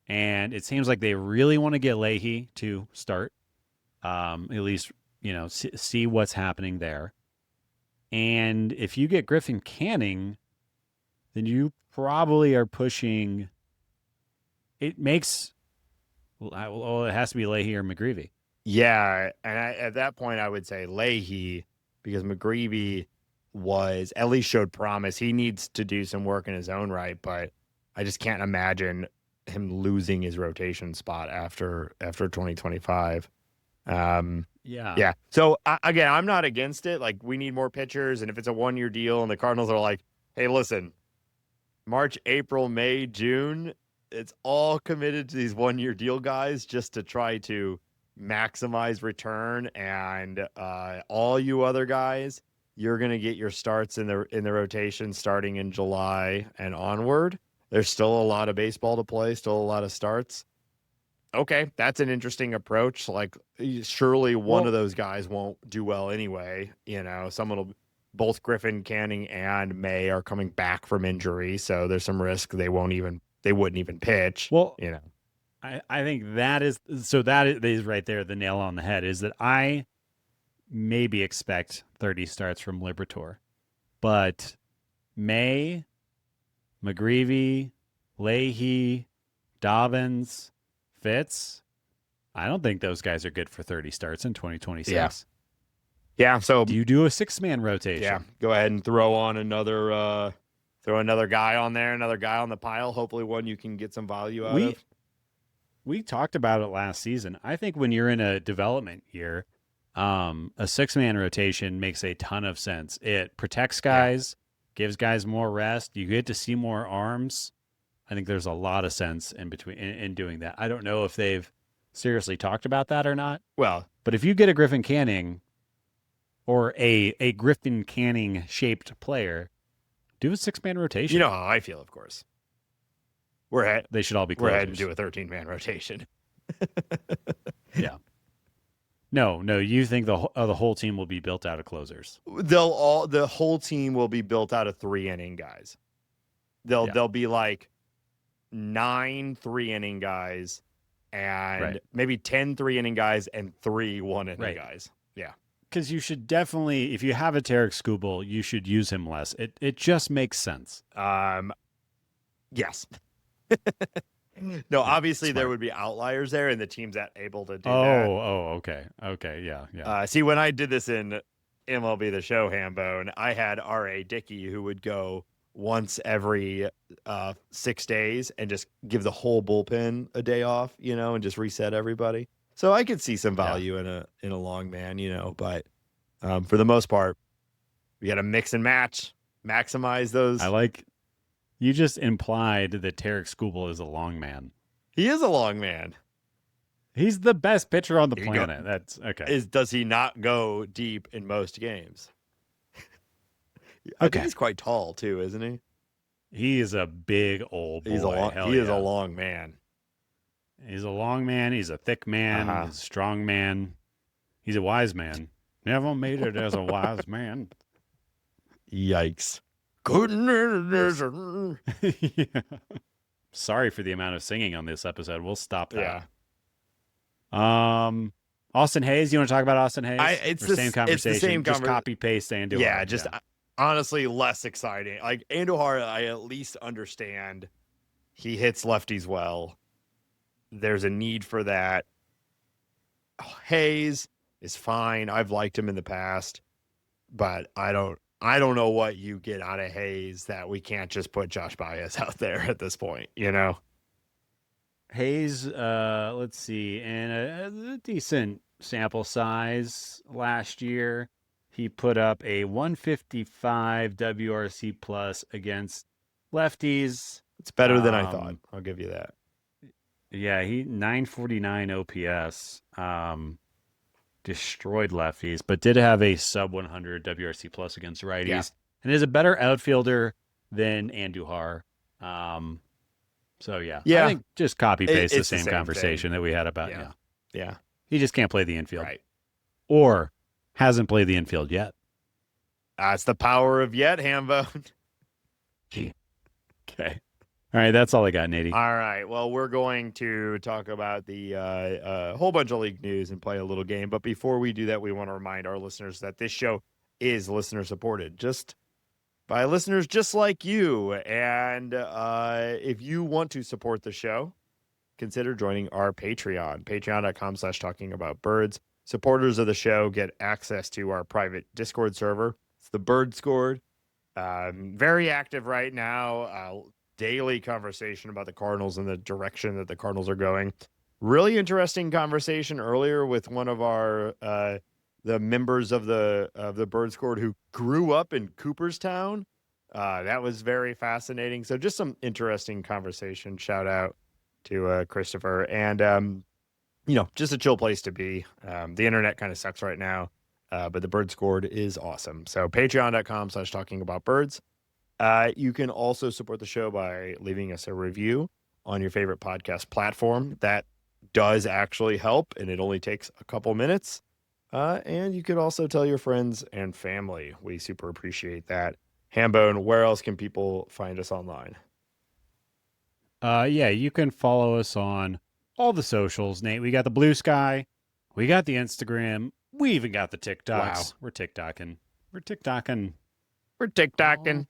And it seems like they really want to get Leahy to start, at least, see what's happening there. And if you get Griffin Canning, then you probably are pushing. It makes. Well, it has to be Leahy or McGreevy. Yeah, and at that point, I would say Leahy, because McGreevy at least showed promise. He needs to do some work in his own right, but I just can't imagine him losing his rotation spot after 2025. Yeah. So again, I'm not against it. Like, we need more pitchers, and if it's a 1-year deal, and the Cardinals are like, hey, listen, March, April, May, June, it's all committed to these 1-year deal guys just to try to maximize return, and all you other guys, you're gonna get your starts in the rotation starting in July and onward. There's still a lot of baseball to play, still a lot of starts. Okay, that's an interesting approach. Like, surely one of those guys won't do well anyway. Both Griffin Canning and May are coming back from injury, so there's some risk they wouldn't even pitch. Well, I think that is right there, the nail on the head, is that I maybe expect 30 starts from Liberatore, but May, McGreevy, Leahy, Dobbins, Fitz, I don't think those guys are good for 30 starts in 2026. Yeah. So do you do a 6-man rotation? Yeah. Go ahead and throw another guy on there, another guy on the pile. Hopefully one you can get some value out of. We talked about it last season. I think when you're in a development year, a 6-man rotation makes a ton of sense. It protects guys, gives guys more rest. You get to see more arms. I think there's a lot of sense in doing that. I don't know if they've seriously talked about that or not. Well, but if you get a Griffin Canning or a Griffin Canning shaped player, do a 6-man rotation. You know how I feel, of course. They should all be we're closers. heading to a 13-man rotation. Yeah. No. You think the whole team will be built out of closers? The whole team will be built out of 3-inning guys. They'll be like 9 3-inning guys, and maybe 10 3-inning guys and 3 1-inning guys. Yeah. Because you should definitely, if you have a Tarek Skubal, you should use him less. It just makes sense. Yes. No, obviously there would be outliers there, and the teams that able to do that. Oh, okay, yeah. See, when I did this in MLB The Show, Hambone, I had R.A. Dickey who would go once every 6 days and just give the whole bullpen a day off, and just reset everybody. So I could see some value in a long man, but for the most part, we got to mix and match, maximize those. You just implied that Tarek Skubal is a long man. He is a long man. He's the best pitcher on the planet. That's okay. Does he not go deep in most games? I think he's quite tall too, isn't he? He is a big old boy. He is a long man. He's a long man. He's a thick man. He's a strong man. He's a wise man. Never made it as a wise man. Yikes. Yeah. Sorry for the amount of singing on this episode. We'll stop that. Yeah. Austin Hayes. You want to talk about Austin Hayes? It's the same conversation. It's the same just copy paste Andújar. Yeah, honestly less exciting. Like Andújar, I at least understand he hits lefties well. There's a need for that. Hayes is fine. I've liked him in the past, but I don't know what you get out of Hayes that we can't just put Josh Baez out there at this point, Hayes, let's see, in a decent sample size last year, he put up a 155 WRC plus against lefties. It's better than I thought. I'll give you that. Yeah, he 949 OPS. Destroyed lefties, but did have a sub 100 WRC plus against righties, and is a better outfielder than Andújar. So I think just copy paste the same conversation that we had about. Yeah. He just can't play the infield, right? Or hasn't played the infield yet. That's the power of yet, Hambone. Okay. All right, that's all I got, Nady. All right, well, we're going to talk about the whole bunch of league news and play a little game. But before we do that, we want to remind our listeners that this show is listener-supported, just by listeners just like you. And if you want to support the show, consider joining our Patreon, patreon.com/talkingaboutbirds. Supporters of the show get access to our private Discord server. It's the Bird Scored. Very active right now. Daily conversation about the Cardinals and the direction that the Cardinals are going. Really interesting conversation earlier with one of our the members of the Bird Squad who grew up in Cooperstown. That was very fascinating. So just some interesting conversation. Shout out to Christopher, and just a chill place to be. The internet kind of sucks right now, but the Bird Squad is awesome. So patreon.com/talkingaboutbirds. You can also support the show by leaving us a review on your favorite podcast platform. That does actually help, and it only takes a couple minutes. And you could also tell your friends and family. We super appreciate that. Hambone, where else can people find us online? You can follow us on all the socials, Nate. We got the Blue Sky. We got the Instagram. We even got the TikToks. Wow. We're TikToking all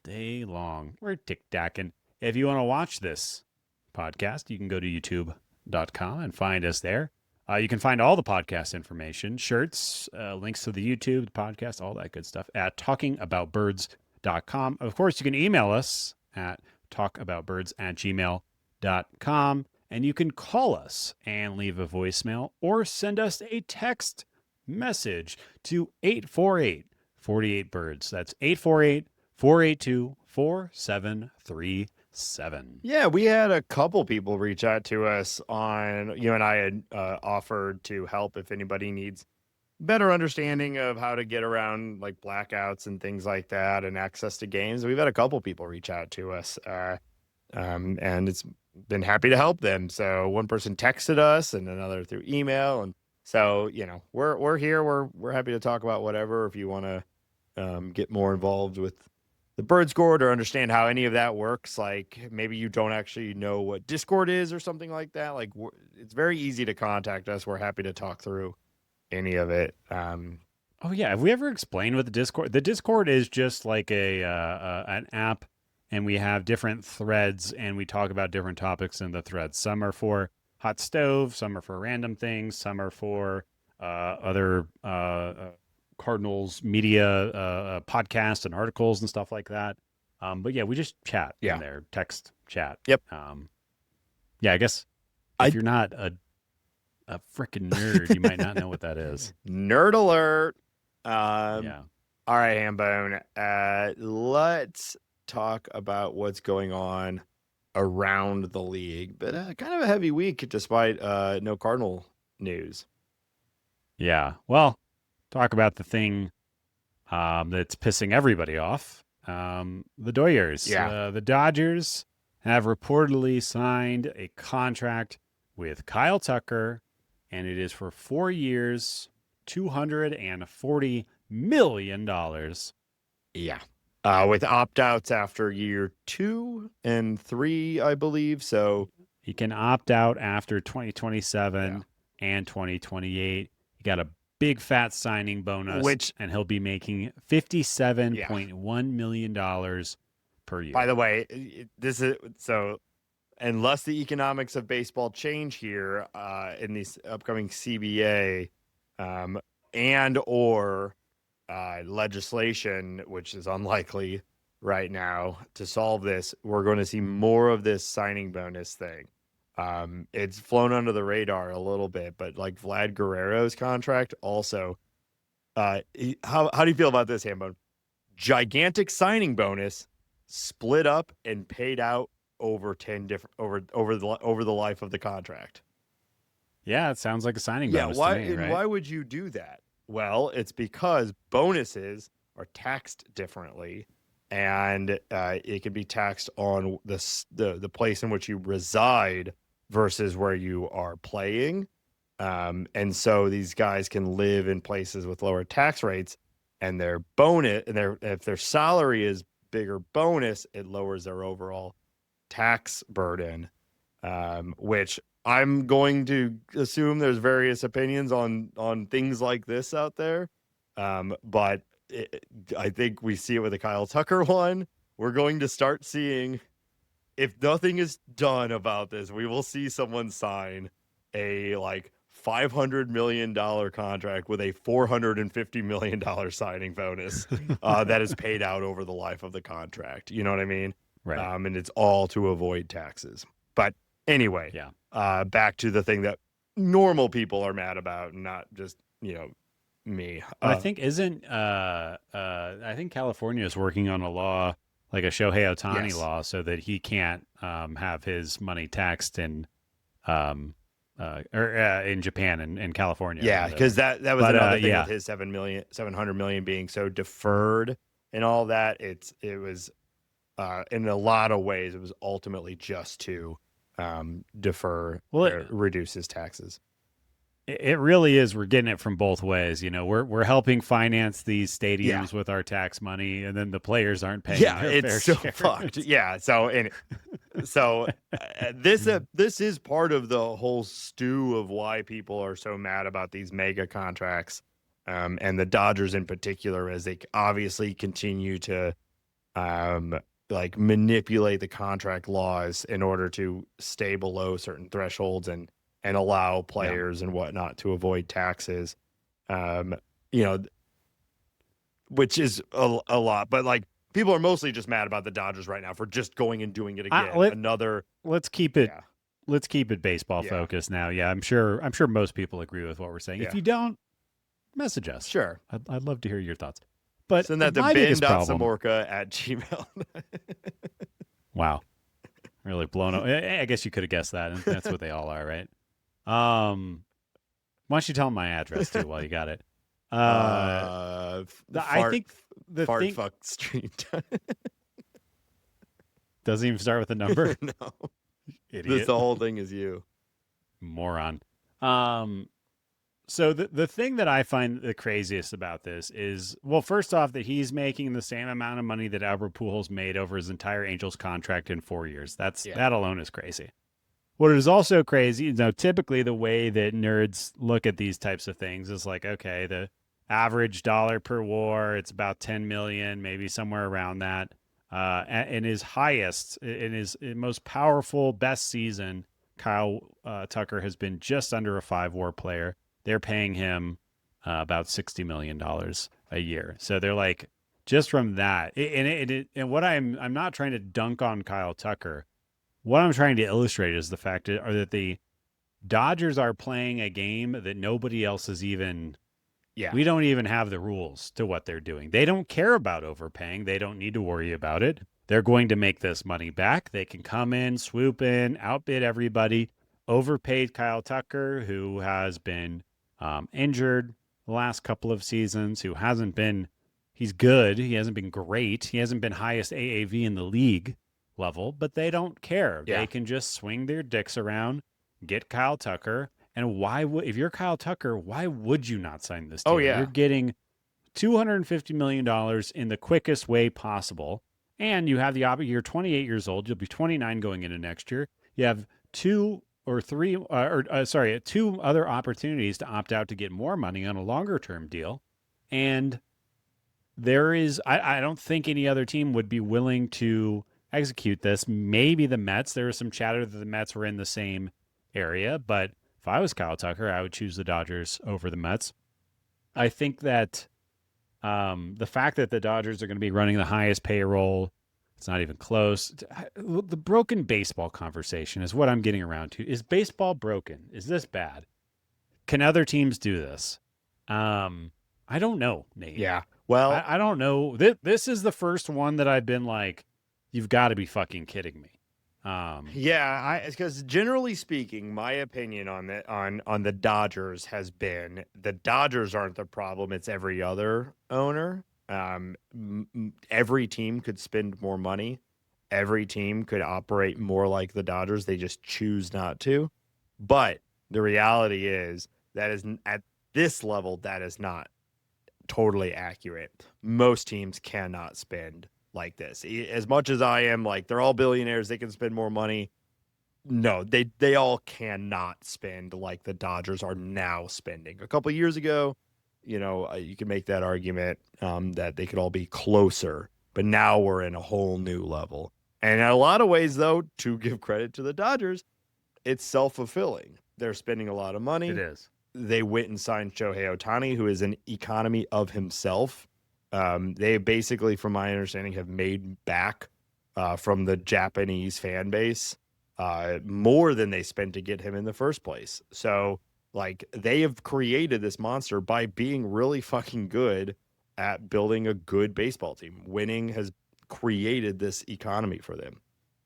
day long. We're TikToking. If you want to watch this podcast, you can go to youtube.com and find us there. You can find all the podcast information, shirts, links to the YouTube, the podcast, all that good stuff at talkingaboutbirds.com. Of course, you can email us at talkaboutbirds@gmail.com, and you can call us and leave a voicemail or send us a text message to 848-48-BIRDS. That's 848-482-4730. 7. Yeah, we had a couple people reach out to us on, you and I had offered to help if anybody needs better understanding of how to get around like blackouts and things like that and access to games. We've had a couple people reach out to us, and it's been happy to help them. So one person texted us and another through email, and so we're here. We're happy to talk about whatever. If you want to get more involved with the Birds Gourd or understand how any of that works, like maybe you don't actually know what Discord is or something like that, like it's very easy to contact us. We're happy to talk through any of it. Oh yeah, have we ever explained what the Discord? The Discord is just like an app, and we have different threads, and we talk about different topics in the threads. Some are for hot stove, some are for random things, some are for other Cardinals media podcasts and articles and stuff like that. But yeah, we just chat in there, text chat. Yep. Yeah, I guess if you're not a freaking nerd, you might not know what that is. Nerd alert. Yeah. All right, Hambone. Let's talk about what's going on around the league. But kind of a heavy week despite no Cardinal news. Yeah. Well, talk about the thing that's pissing everybody off. The Doyers. Yeah. The Dodgers have reportedly signed a contract with Kyle Tucker, and it is for 4 years, $240 million. Yeah. With opt-outs after year 2 and 3, I believe. So he can opt out after 2027 and 2028. He got a big fat signing bonus, and he'll be making $57.1 million per year. By the way, this is so. Unless the economics of baseball change here in these upcoming CBA and or legislation, which is unlikely right now to solve this, we're going to see more of this signing bonus thing. It's flown under the radar a little bit, but like Vlad Guerrero's contract also. How do you feel about this, Hambone? Gigantic signing bonus, split up and paid out over 10 different over the life of the contract. Yeah, it sounds like a signing bonus why, to me, right? Why would you do that? Well, it's because bonuses are taxed differently, and it can be taxed on the place in which you reside versus where you are playing. And so these guys can live in places with lower tax rates, and their bonus and if their salary is bigger bonus, it lowers their overall tax burden, which I'm going to assume there's various opinions on things like this out there. But I think we see it with the Kyle Tucker one. We're going to start seeing, if nothing is done about this, we will see someone sign a like $500 million contract with a $450 million signing bonus that is paid out over the life of the contract. You know what I mean? Right. And it's all to avoid taxes. But anyway, back to the thing that normal people are mad about, and not just, me. I think I think California is working on a law, like a Shohei Ohtani law, so that he can't have his money taxed in in Japan and California. Yeah, because that was another thing with his $700 million being so deferred and all that. It was in a lot of ways it was ultimately just to defer or reduce his taxes. It really is. We're getting it from both ways. We're helping finance these stadiums with our tax money, and then the players aren't paying. Yeah, it's so fucked. Yeah, this is part of the whole stew of why people are so mad about these mega contracts, and the Dodgers in particular, as they obviously continue to manipulate the contract laws in order to stay below certain thresholds and allow players and whatnot to avoid taxes, which is a lot. But people are mostly just mad about the Dodgers right now for just going and doing it again. Let's keep it baseball focused now. Yeah, I'm sure most people agree with what we're saying. If you don't, message us. Sure, I'd love to hear your thoughts. But send that to ben.samorka@gmail. Wow. Really blown up. I guess you could have guessed that. And that's what they all are, right? Why don't you tell them my address too while you got it? I Fart, think the fart, thing fuck, street. doesn't even start with a number. No, Idiot, the whole thing is you. moron. Um, So the thing that I find the craziest about this is, well, first off, that he's making the same amount of money that Albert Pujols made over his entire Angels contract in 4 years. That alone is crazy. What is also crazy, typically the way that nerds look at these types of things is like, okay, the average dollar per WAR, it's about 10 million, maybe somewhere around that. In his highest, in his most powerful, best season, Kyle Tucker has been just under a 5 WAR player. They're paying him about $60 million a year. So they're like, just from that, and what I'm not trying to dunk on Kyle Tucker. What I'm trying to illustrate is the fact that the Dodgers are playing a game that nobody else is even. Yeah. We don't even have the rules to what they're doing. They don't care about overpaying. They don't need to worry about it. They're going to make this money back. They can come in, swoop in, outbid everybody. Overpaid Kyle Tucker, who has been injured the last couple of seasons, who hasn't been. He's good. He hasn't been great. He hasn't been highest AAV in the league level, but they don't care. Yeah. They can just swing their dicks around, get Kyle Tucker. And why would, if you're Kyle Tucker, why would you not sign this deal? Oh, yeah. You're getting $250 million in the quickest way possible. And you have you're 28 years old. You'll be 29 going into next year. You have two other opportunities to opt out to get more money on a longer term deal. And I don't think any other team would be willing to execute this. Maybe the Mets. There was some chatter that the Mets were in the same area, but if I was Kyle Tucker, I would choose the Dodgers over the Mets. I think that the fact that the Dodgers are going to be running the highest payroll, it's not even close. The broken baseball conversation is what I'm getting around to. Is baseball broken? Is this bad? Can other teams do this? I don't know, Nate. Yeah. Well, I don't know. This is the first one that I've been like, you've got to be fucking kidding me. Yeah, because generally speaking, my opinion on the Dodgers has been the Dodgers aren't the problem; it's every other owner. Every team could spend more money. Every team could operate more like the Dodgers. They just choose not to. But the reality is that is at this level, that is not totally accurate. Most teams cannot spend like this. As much as I am like, they're all billionaires, they can spend more money. No, they all cannot spend like the Dodgers are now spending. A couple of years ago, you can make that argument that they could all be closer, but now we're in a whole new level. And in a lot of ways, though, to give credit to the Dodgers, it's self-fulfilling. They're spending a lot of money. It is. They went and signed Shohei Ohtani, who is an economy of himself. They basically, from my understanding, have made back from the Japanese fan base more than they spent to get him in the first place. So, like, they have created this monster by being really fucking good at building a good baseball team. Winning has created this economy for them.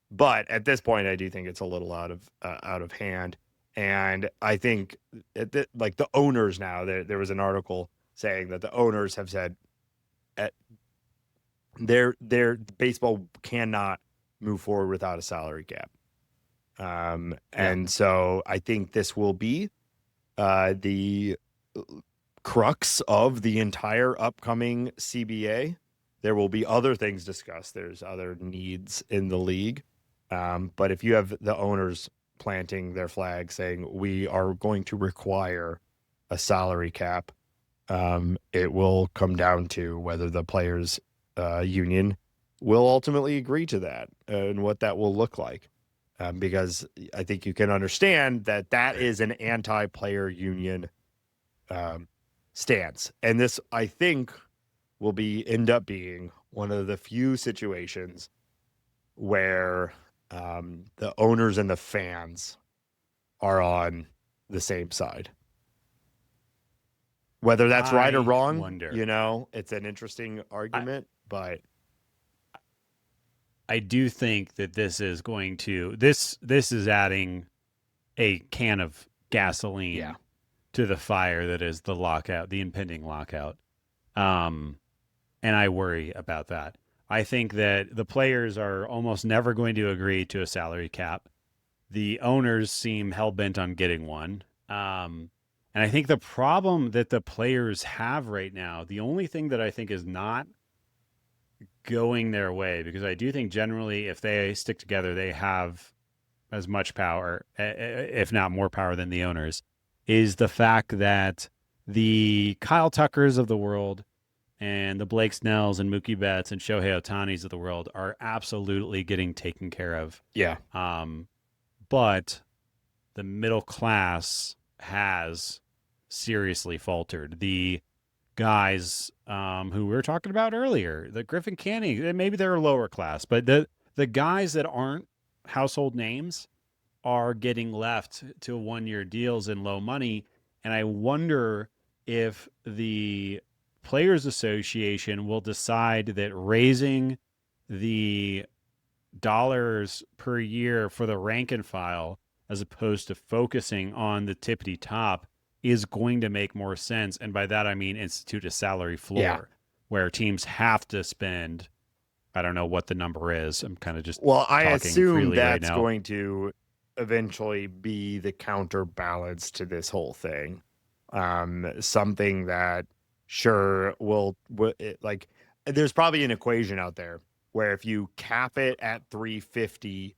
But at this point, I do think it's a little out of hand. And I think like the owners now, there was an article saying that the owners have said their baseball cannot move forward without a salary cap. And so I think this will be the crux of the entire upcoming CBA. There will be other things discussed. There's other needs in the league. But if you have the owners planting their flag saying we are going to require a salary cap, it will come down to whether the players union will ultimately agree to that and what that will look like. Because I think you can understand that is an anti-player union stance. And this, I think, will end up being one of the few situations where the owners and the fans are on the same side. Whether that's right or wrong, wonder. it's an interesting argument, but I do think that this is this is adding a can of gasoline to the fire that is the lockout, the impending lockout. And I worry about that. I think that the players are almost never going to agree to a salary cap. The owners seem hell-bent on getting one. And I think the problem that the players have right now, the only thing that I think is not going their way, because I do think generally if they stick together, they have as much power, if not more power than the owners, is the fact that the Kyle Tuckers of the world and the Blake Snells and Mookie Betts and Shohei Ohtani's of the world are absolutely getting taken care of. Yeah. But the middle class has seriously faltered. The guys who we were talking about earlier, the Griffin Canning, maybe they're lower class, but the guys that aren't household names are getting left to 1-year deals and low money. And I wonder if the Players Association will decide that raising the dollars per year for the rank and file, as opposed to focusing on the tippity top, is going to make more sense. And by that, I mean institute a salary floor where teams have to spend, I don't know what the number is. I'm kind of just I assume that's right going to eventually be the counterbalance to this whole thing. Something that will like, there's probably an equation out there where if you cap it at 350,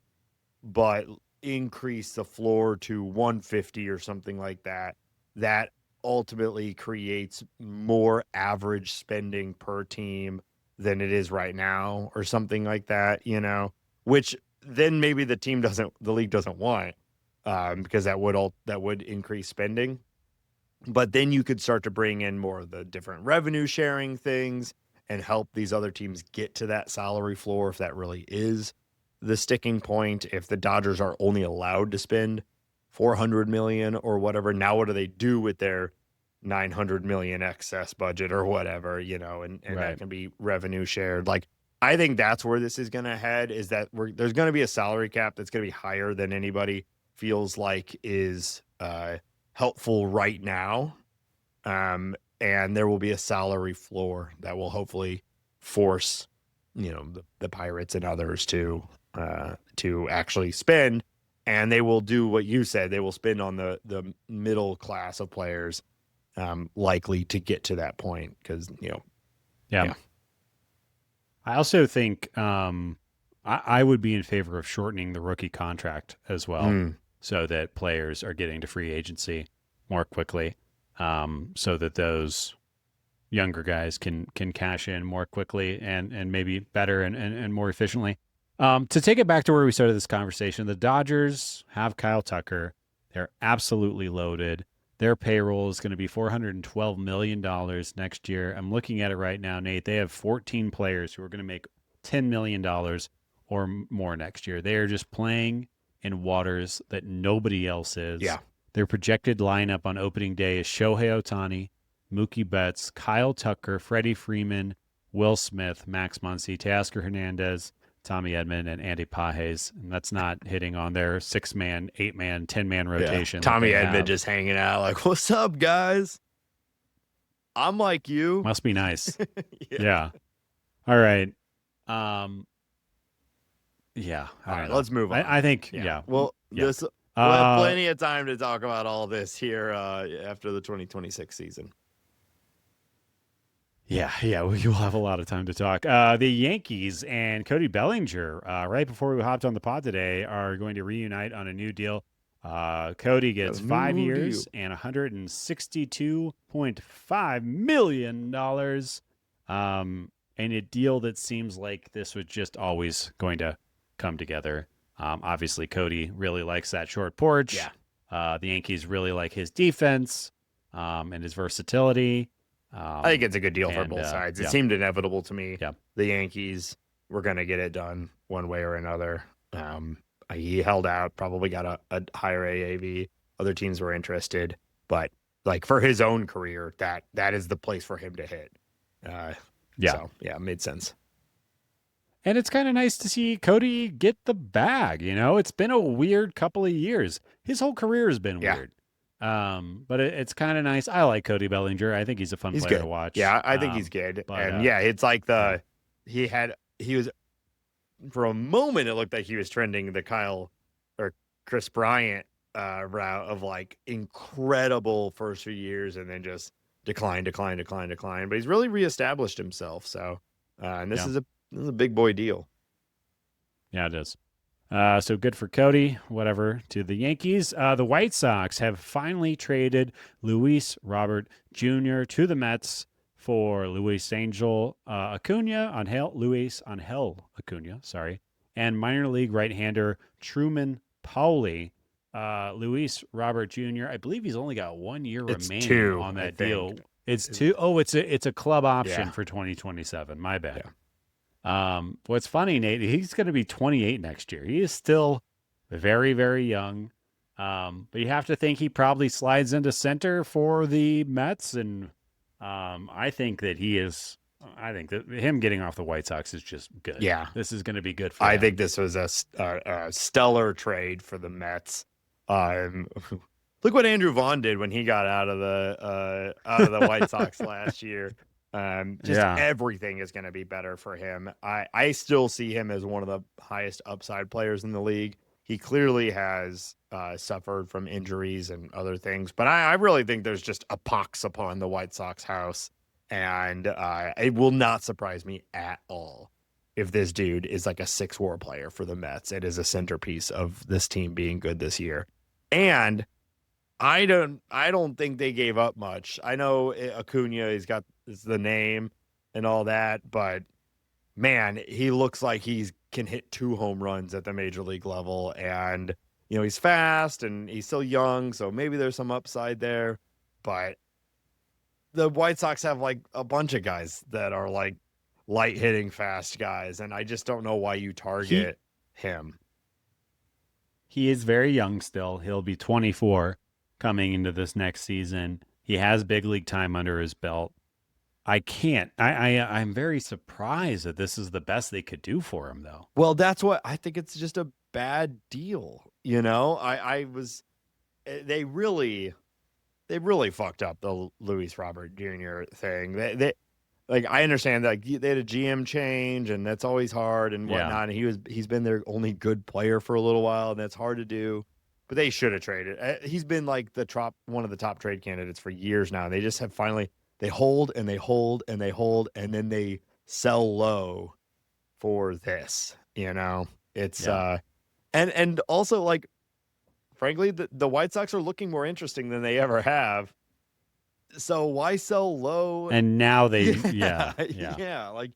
but increase the floor to 150 or something like that, that ultimately creates more average spending per team than it is right now, or something like that, which then maybe the league doesn't want, because that would increase spending. But then you could start to bring in more of the different revenue sharing things and help these other teams get to that salary floor, if that really is the sticking point. If the Dodgers are only allowed to spend $400 million or whatever, now what do they do with their $900 million excess budget or whatever, and that can be revenue shared. Like, I think that's where this is going to head, is that there's going to be a salary cap that's going to be higher than anybody feels like is helpful right now. And there will be a salary floor that will hopefully force, the Pirates and others to actually spend. And they will do what you said. They will spend on the middle class of players, likely to get to that point, because, Yeah. I also think I would be in favor of shortening the rookie contract as well, so that players are getting to free agency more quickly, so that those younger guys can cash in more quickly and maybe better and more efficiently. To take it back to where we started this conversation, the Dodgers have Kyle Tucker. They're absolutely loaded. Their payroll is going to be $412 million next year. I'm looking at it right now, Nate. They have 14 players who are going to make $10 million or more next year. They are just playing in waters that nobody else is. Yeah. Their projected lineup on opening day is Shohei Ohtani, Mookie Betts, Kyle Tucker, Freddie Freeman, Will Smith, Max Muncy, Teoscar Hernandez, Tommy Edman, and Andy Pages. And that's not hitting on their 6-man, 8-man, 10-man rotation. Tommy Edman just hanging out like, what's up, guys? I'm like you. Must be nice. Yeah. All right. Yeah. All right, let's move on. I think, We'll have plenty of time to talk about all this here after the 2026 season. Yeah, you'll have a lot of time to talk. The Yankees and Cody Bellinger, right before we hopped on the pod today, are going to reunite on a new deal. Cody gets 5 years and $162.5 million, and a deal that seems like this was just always going to come together. Obviously, Cody really likes that short porch. Yeah. The Yankees really like his defense and his versatility. I think it's a good deal for both sides. It seemed inevitable to me. Yeah. The Yankees were going to get it done one way or another. He held out, probably got a higher AAV. Other teams were interested, but like for his own career, that is the place for him to hit. So, it made sense. And it's kind of nice to see Cody get the bag. It's been a weird couple of years. His whole career has been Yeah. weird. But it's kind of nice. I like Cody Bellinger. I think he's a fun He's player good. to watch. Yeah, I think he's good. But And yeah, it's like yeah. he was for a moment it looked like he was trending the Kyle or Chris Bryant route of like incredible first few years and then just decline. But he's really reestablished himself. So and this Yeah. is a big boy deal. Yeah, it is. So good for Cody, whatever, to the Yankees. The White Sox have finally traded Luis Robert Jr. to the Mets for Luis Angel Luis Angel Acuna, and minor league right-hander Truman Pauli. Luis Robert Jr., I believe he's only got 1 year remaining on that deal. It's two. Oh, it's a club option for 2027. My bad. Yeah. What's funny, Nate, he's going to be 28 next year. He is still very, very young. But you have to think he probably slides into center for the Mets. And I think that him getting off the White Sox is just good. Yeah. This is going to be good for him. I think this was a stellar trade for the Mets. Look what Andrew Vaughn did when he got out of the White Sox last year. Everything is going to be better for him. I still see him as one of the highest upside players in the league. He clearly has suffered from injuries and other things, but I really think there's just a pox upon the White Sox house, and it will not surprise me at all if this dude is like a 6-WAR player for the Mets. It is a centerpiece of this team being good this year, and I don't think they gave up much. I know Acuna is the name and all that, but man, he looks like he can hit 2 home runs at the major league level, and he's fast and he's still young, so maybe there's some upside there. But the White Sox have like a bunch of guys that are like light hitting fast guys, and I just don't know why you target him. He is very young still. He'll be 24 coming into this next season. He has big league time under his belt. I'm very surprised that this is the best they could do for him, though. Well, that's what I think. It's just a bad deal. They really fucked up the Luis Robert Jr. thing. They I understand that they had a GM change and that's always hard and whatnot. Yeah. And he's been their only good player for a little while, and that's hard to do. But they should have traded. He's been like one of the top trade candidates for years now. They just have finally. They hold and they hold and they hold, and then they sell low for this. It's and also like, frankly, the White Sox are looking more interesting than they ever have. So why sell low? And now they, like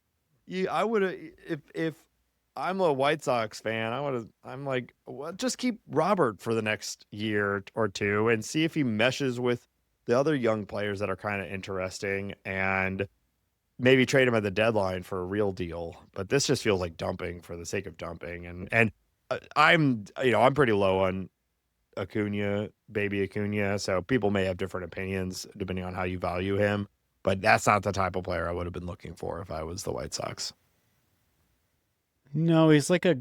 I would have if I'm a White Sox fan, I'm like, well, just keep Robert for the next year or two and see if he meshes with the other young players that are kind of interesting, and maybe trade him at the deadline for a real deal. But this just feels like dumping for the sake of dumping. And I'm pretty low on baby Acuna. So people may have different opinions depending on how you value him, but that's not the type of player I would have been looking for if I was the White Sox. No, he's like a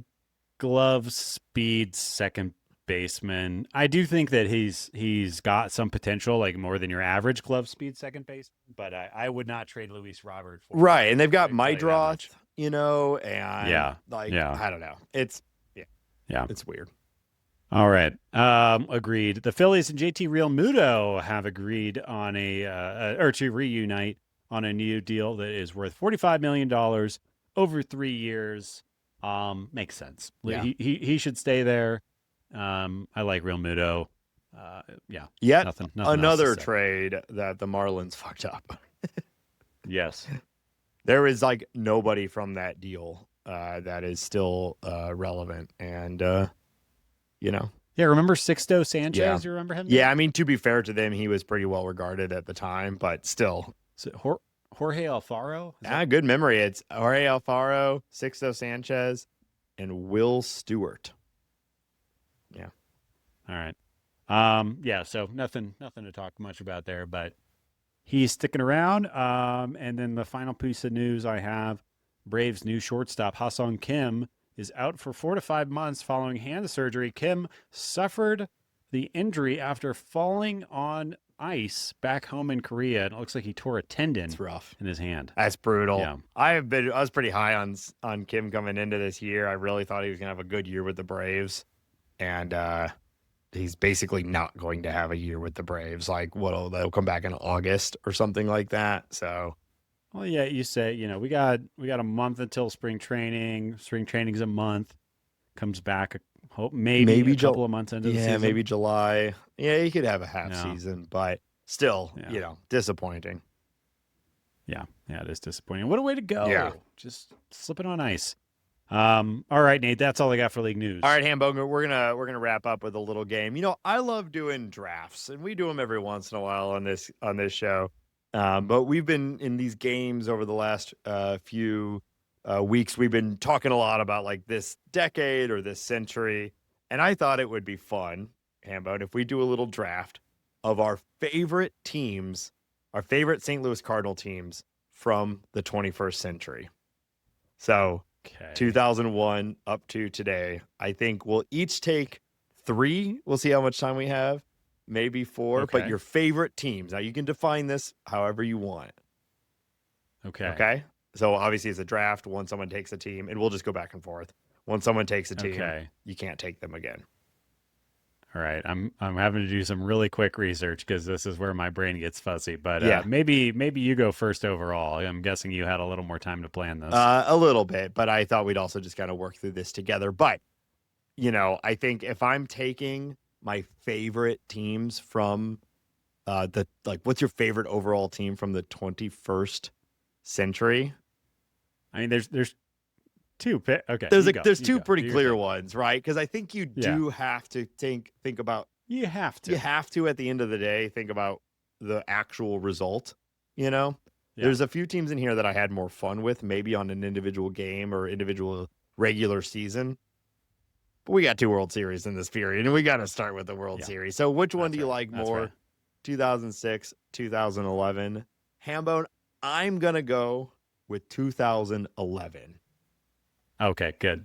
glove speed second baseman. I do think that he's got some potential, like more than your average glove speed second baseman, but I would not trade Luis Robert for right. And they've got Mydroth, and I don't know. It's it's weird. All right. Agreed. The Phillies and JT Realmuto have agreed on to reunite on a new deal that is worth $45 million over 3 years. Makes sense. Yeah. He should stay there. I like Realmuto. Yet nothing another trade that the Marlins fucked up. Yes. There is like nobody from that deal that is still relevant. And, Yeah, remember Sixto Sanchez? Yeah. You remember him? Yeah, I mean, to be fair to them, he was pretty well regarded at the time, but still. So Jorge Alfaro? Good memory. It's Jorge Alfaro, Sixto Sanchez, and Will Stewart. Yeah. All right. So nothing to talk much about there, but he's sticking around. And then the final piece of news I have, Braves' new shortstop, Ha-Seong Kim, is out for 4 to 5 months following hand surgery. Kim suffered the injury after falling on ice back home in Korea, and it looks like he tore a tendon. It's rough in his hand. That's brutal. Yeah. I was pretty high on Kim coming into this year. I really thought he was gonna have a good year with the Braves, and he's basically not going to have a year with the Braves. Like, they'll come back in August or something like that. So, well, yeah, you say, we got a month until spring training. Spring training's a month. Comes back, maybe a couple of months into the season. Maybe July. Yeah, he could have a half season, but still, disappointing. Yeah, it is disappointing. What a way to go. Yeah. Just slipping on ice. All right, Nate, that's all I got for league news. All right, Hamburger, we're gonna wrap up with a little game. I love doing drafts, and we do them every once in a while on this show. But we've been in these games over the last few weeks. We've been talking a lot about like this decade or this century, and I thought it would be fun, Hambo, if we do a little draft of our favorite teams, our favorite St. Louis Cardinal teams from the 21st century. So, 2001 up to today. I think we'll each take 3. We'll see how much time we have. Maybe 4, but your favorite teams. Now, you can define this however you want. Okay? So, obviously, it's a draft. Once someone takes a team, and we'll just go back and forth. Once someone takes a team, you can't take them again. All right, I'm having to do some really quick research because this is where my brain gets fuzzy. But maybe you go first overall. I'm guessing you had a little more time to plan this. A little bit, but I thought we'd also just kind of work through this together. But I think if I'm taking my favorite teams from what's your favorite overall team from the 21st century? I mean, there's 2. Okay, there's 2 pretty clear ones, right? Because I think you do have to think about. You have to at the end of the day think about the actual result. There's a few teams in here that I had more fun with, maybe on an individual game or individual regular season. But we got 2 World Series in this period, and we got to start with the World Series. So which one do you like more? Right. 2006, 2011. Hambone, I'm gonna go with 2011. Okay, good.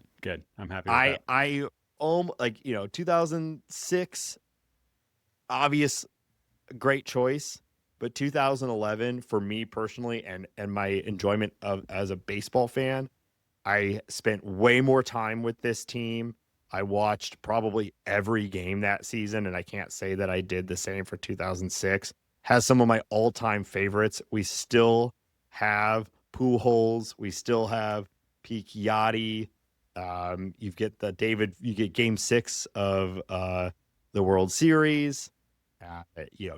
I'm happy with that. 2006, obvious, great choice, but 2011 for me personally, and my enjoyment as a baseball fan, I spent way more time with this team. I watched probably every game that season, and I can't say that I did the same for 2006. Has some of my all-time favorites. We still have Pujols. We still have Peak Yachty. You get Game 6 of the World Series.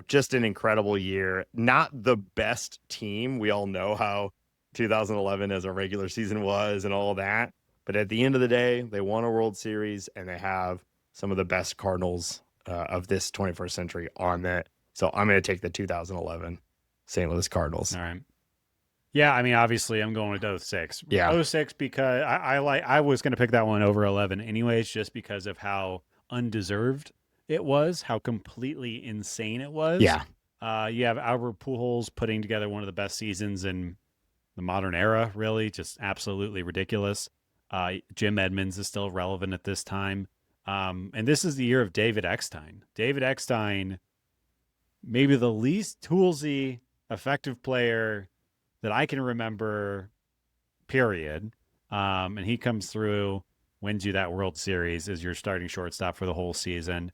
Just an incredible year. Not the best team. We all know how 2011 as a regular season was and all that. But at the end of the day, they won a World Series, and they have some of the best Cardinals of this 21st century on that. So I'm going to take the 2011 St. Louis Cardinals. All right. Yeah, I mean, obviously, I'm going with 06. Yeah. 06 because I was going to pick that one over 11 anyways, just because of how undeserved it was, how completely insane it was. Yeah. You have Albert Pujols putting together one of the best seasons in the modern era, really, just absolutely ridiculous. Jim Edmonds is still relevant at this time. And this is the year of David Eckstein. David Eckstein, maybe the least toolsy, effective player that I can remember, period. And he comes through, wins you that World Series as your starting shortstop for the whole season.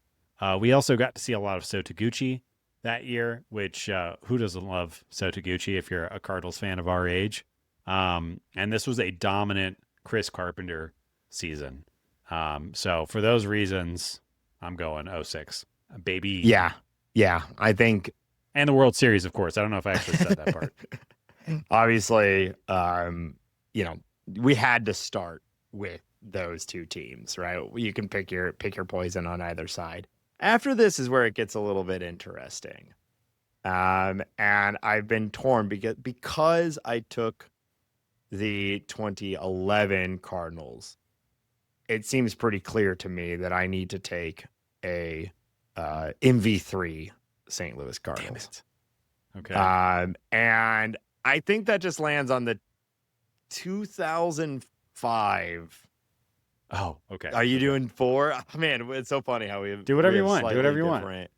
We also got to see a lot of Sotoguchi that year, which who doesn't love Sotoguchi if you're a Cardinals fan of our age? And this was a dominant Chris Carpenter season. So for those reasons, I'm going 06. Baby. Yeah, I think. And the World Series, of course. I don't know if I actually said that part. Obviously, we had to start with those 2 teams, right? You can pick your poison on either side. After this is where it gets a little bit interesting. And I've been torn because I took the 2011 Cardinals. It seems pretty clear to me that I need to take a MV3 St. Louis Cardinals. Okay. And I think that just lands on the 2005. Oh, okay. Are you doing 4? Oh, man, it's so funny how we have Do whatever we you have want. Do whatever you want. different.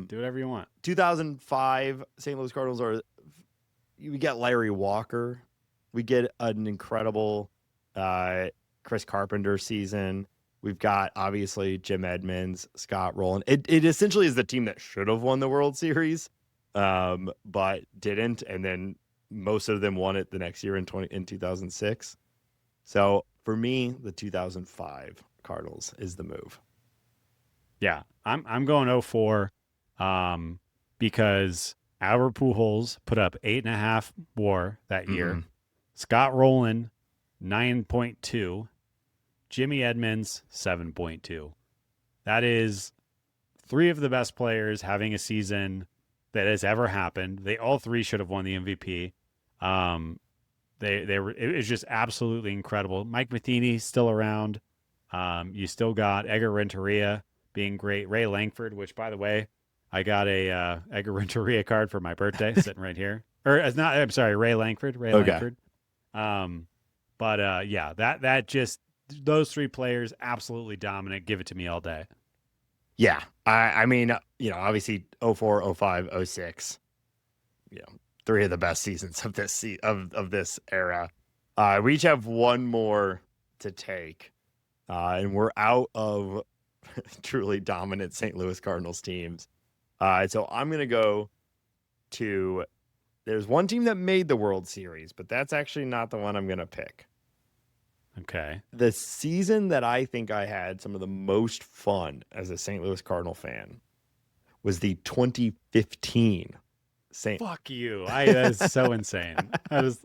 Do whatever you want. 2005 St. Louis Cardinals we get Larry Walker. We get an incredible Chris Carpenter season. We've got, obviously, Jim Edmonds, Scott Rowland. It essentially is the team that should have won the World Series, but didn't. And then most of them won it the next year in 2006. So for me, the 2005 Cardinals is the move. Yeah, I'm going 04 because Albert Pujols put up 8.5 WAR that year. Mm-hmm. Scott Rowland 9.2. Jimmy Edmonds 7.2. That is 3 of the best players having a season that has ever happened. They all 3 should have won the MVP. They were, it was just absolutely incredible. Mike Matheny still around. You still got Edgar Renteria being great. Ray Langford, which, by the way, I got a Edgar Renteria card for my birthday sitting right here. Or it's not. I'm sorry, Ray Langford. Langford. Yeah, that just those 3 players absolutely dominant. Give it to me all day. Yeah, I mean, obviously 04, 05, 06. 3 of the best seasons of this of this era. We each have one more to take, and we're out of truly dominant St. Louis Cardinals teams. So I'm going to go to, there's one team that made the World Series, but that's actually not the one I'm going to pick. Okay. The season that I think I had some of the most fun as a St. Louis Cardinal fan was the 2015 St. Fuck you. That is so insane. Is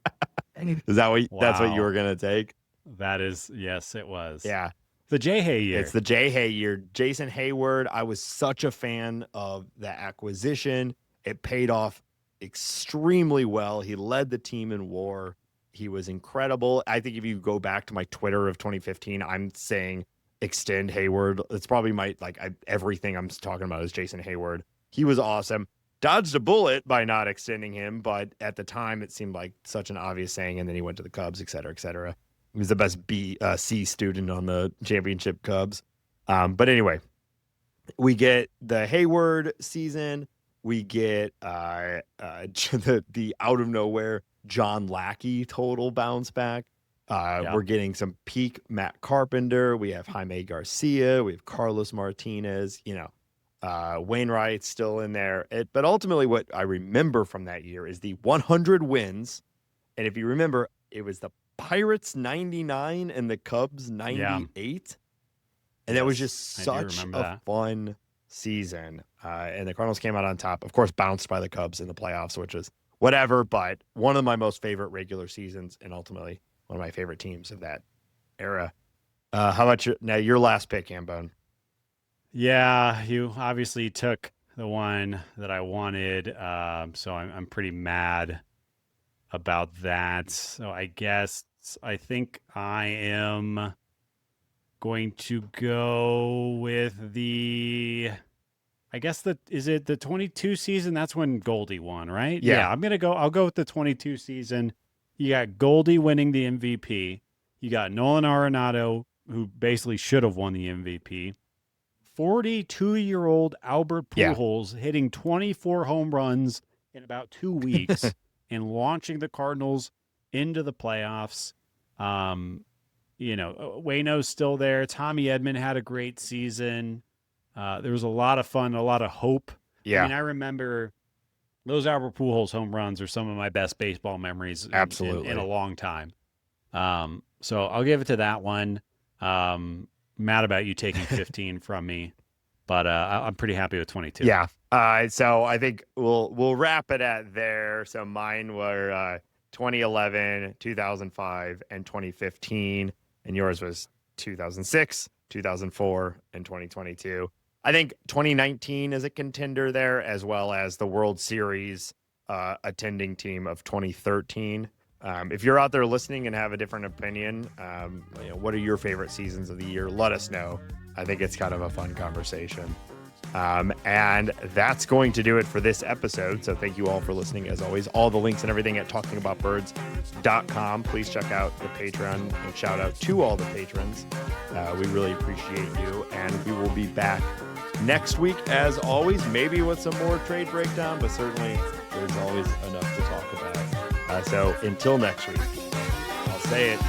that what, that's what you were going to take? That is, yes, it was. Yeah. The J. Hay year. It's the J. Hay year. Jason Hayward, I was such a fan of the acquisition. It paid off extremely well. He led the team in WAR. He was incredible. I think if you go back to my Twitter of 2015, I'm saying extend Hayward. It's probably everything I'm talking about is Jason Hayward. He was awesome. Dodged a bullet by not extending him, but at the time it seemed like such an obvious saying, and then he went to the Cubs, et cetera, et cetera. He was the best C student on the championship Cubs. But anyway, we get the Hayward season. We get the out of nowhere John Lackey total bounce back. We're getting some peak Matt Carpenter. We have Jaime Garcia. We have Carlos Martinez. Wainwright's still in there. But ultimately, what I remember from that year is the 100 wins. And if you remember, it was the Pirates 99 and the Cubs 98. Yeah. And that was just such a fun season. And the Cardinals came out on top, of course, bounced by the Cubs in the playoffs, which is whatever, but one of my most favorite regular seasons and ultimately one of my favorite teams of that era. How about your last pick, Hambone? Yeah, you obviously took the one that I wanted, so I'm pretty mad about that. So I think I am going to go with is it the 22 season? That's when Goldie won, right? Yeah. I'll go with the 22 season. You got Goldie winning the MVP. You got Nolan Arenado, who basically should have won the MVP. 42-year-old Albert Pujols hitting 24 home runs in about 2 weeks and launching the Cardinals into the playoffs. Waino's still there. Tommy Edman had a great season. There was a lot of fun, a lot of hope. Yeah. I mean, I remember those Albert Pujols home runs are some of my best baseball memories Absolutely. in a long time. So I'll give it to that one. Mad about you taking 15 from me, but I'm pretty happy with 22. Yeah. So I think we'll wrap it at there. So mine were 2011, 2005, and 2015, and yours was 2006, 2004, and 2022. I think 2019 is a contender there, as well as the World Series attending team of 2013. If you're out there listening and have a different opinion, what are your favorite seasons of the year? Let us know. I think it's kind of a fun conversation. And that's going to do it for this episode. So thank you all for listening. As always, all the links and everything at talkingaboutbirds.com. Please check out the Patreon and shout out to all the patrons. We really appreciate you. And we will be back next week, as always, maybe with some more trade breakdown, but certainly there's always enough to talk about. So until next week, I'll say it.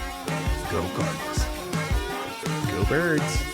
Go Cardinals. Go Birds.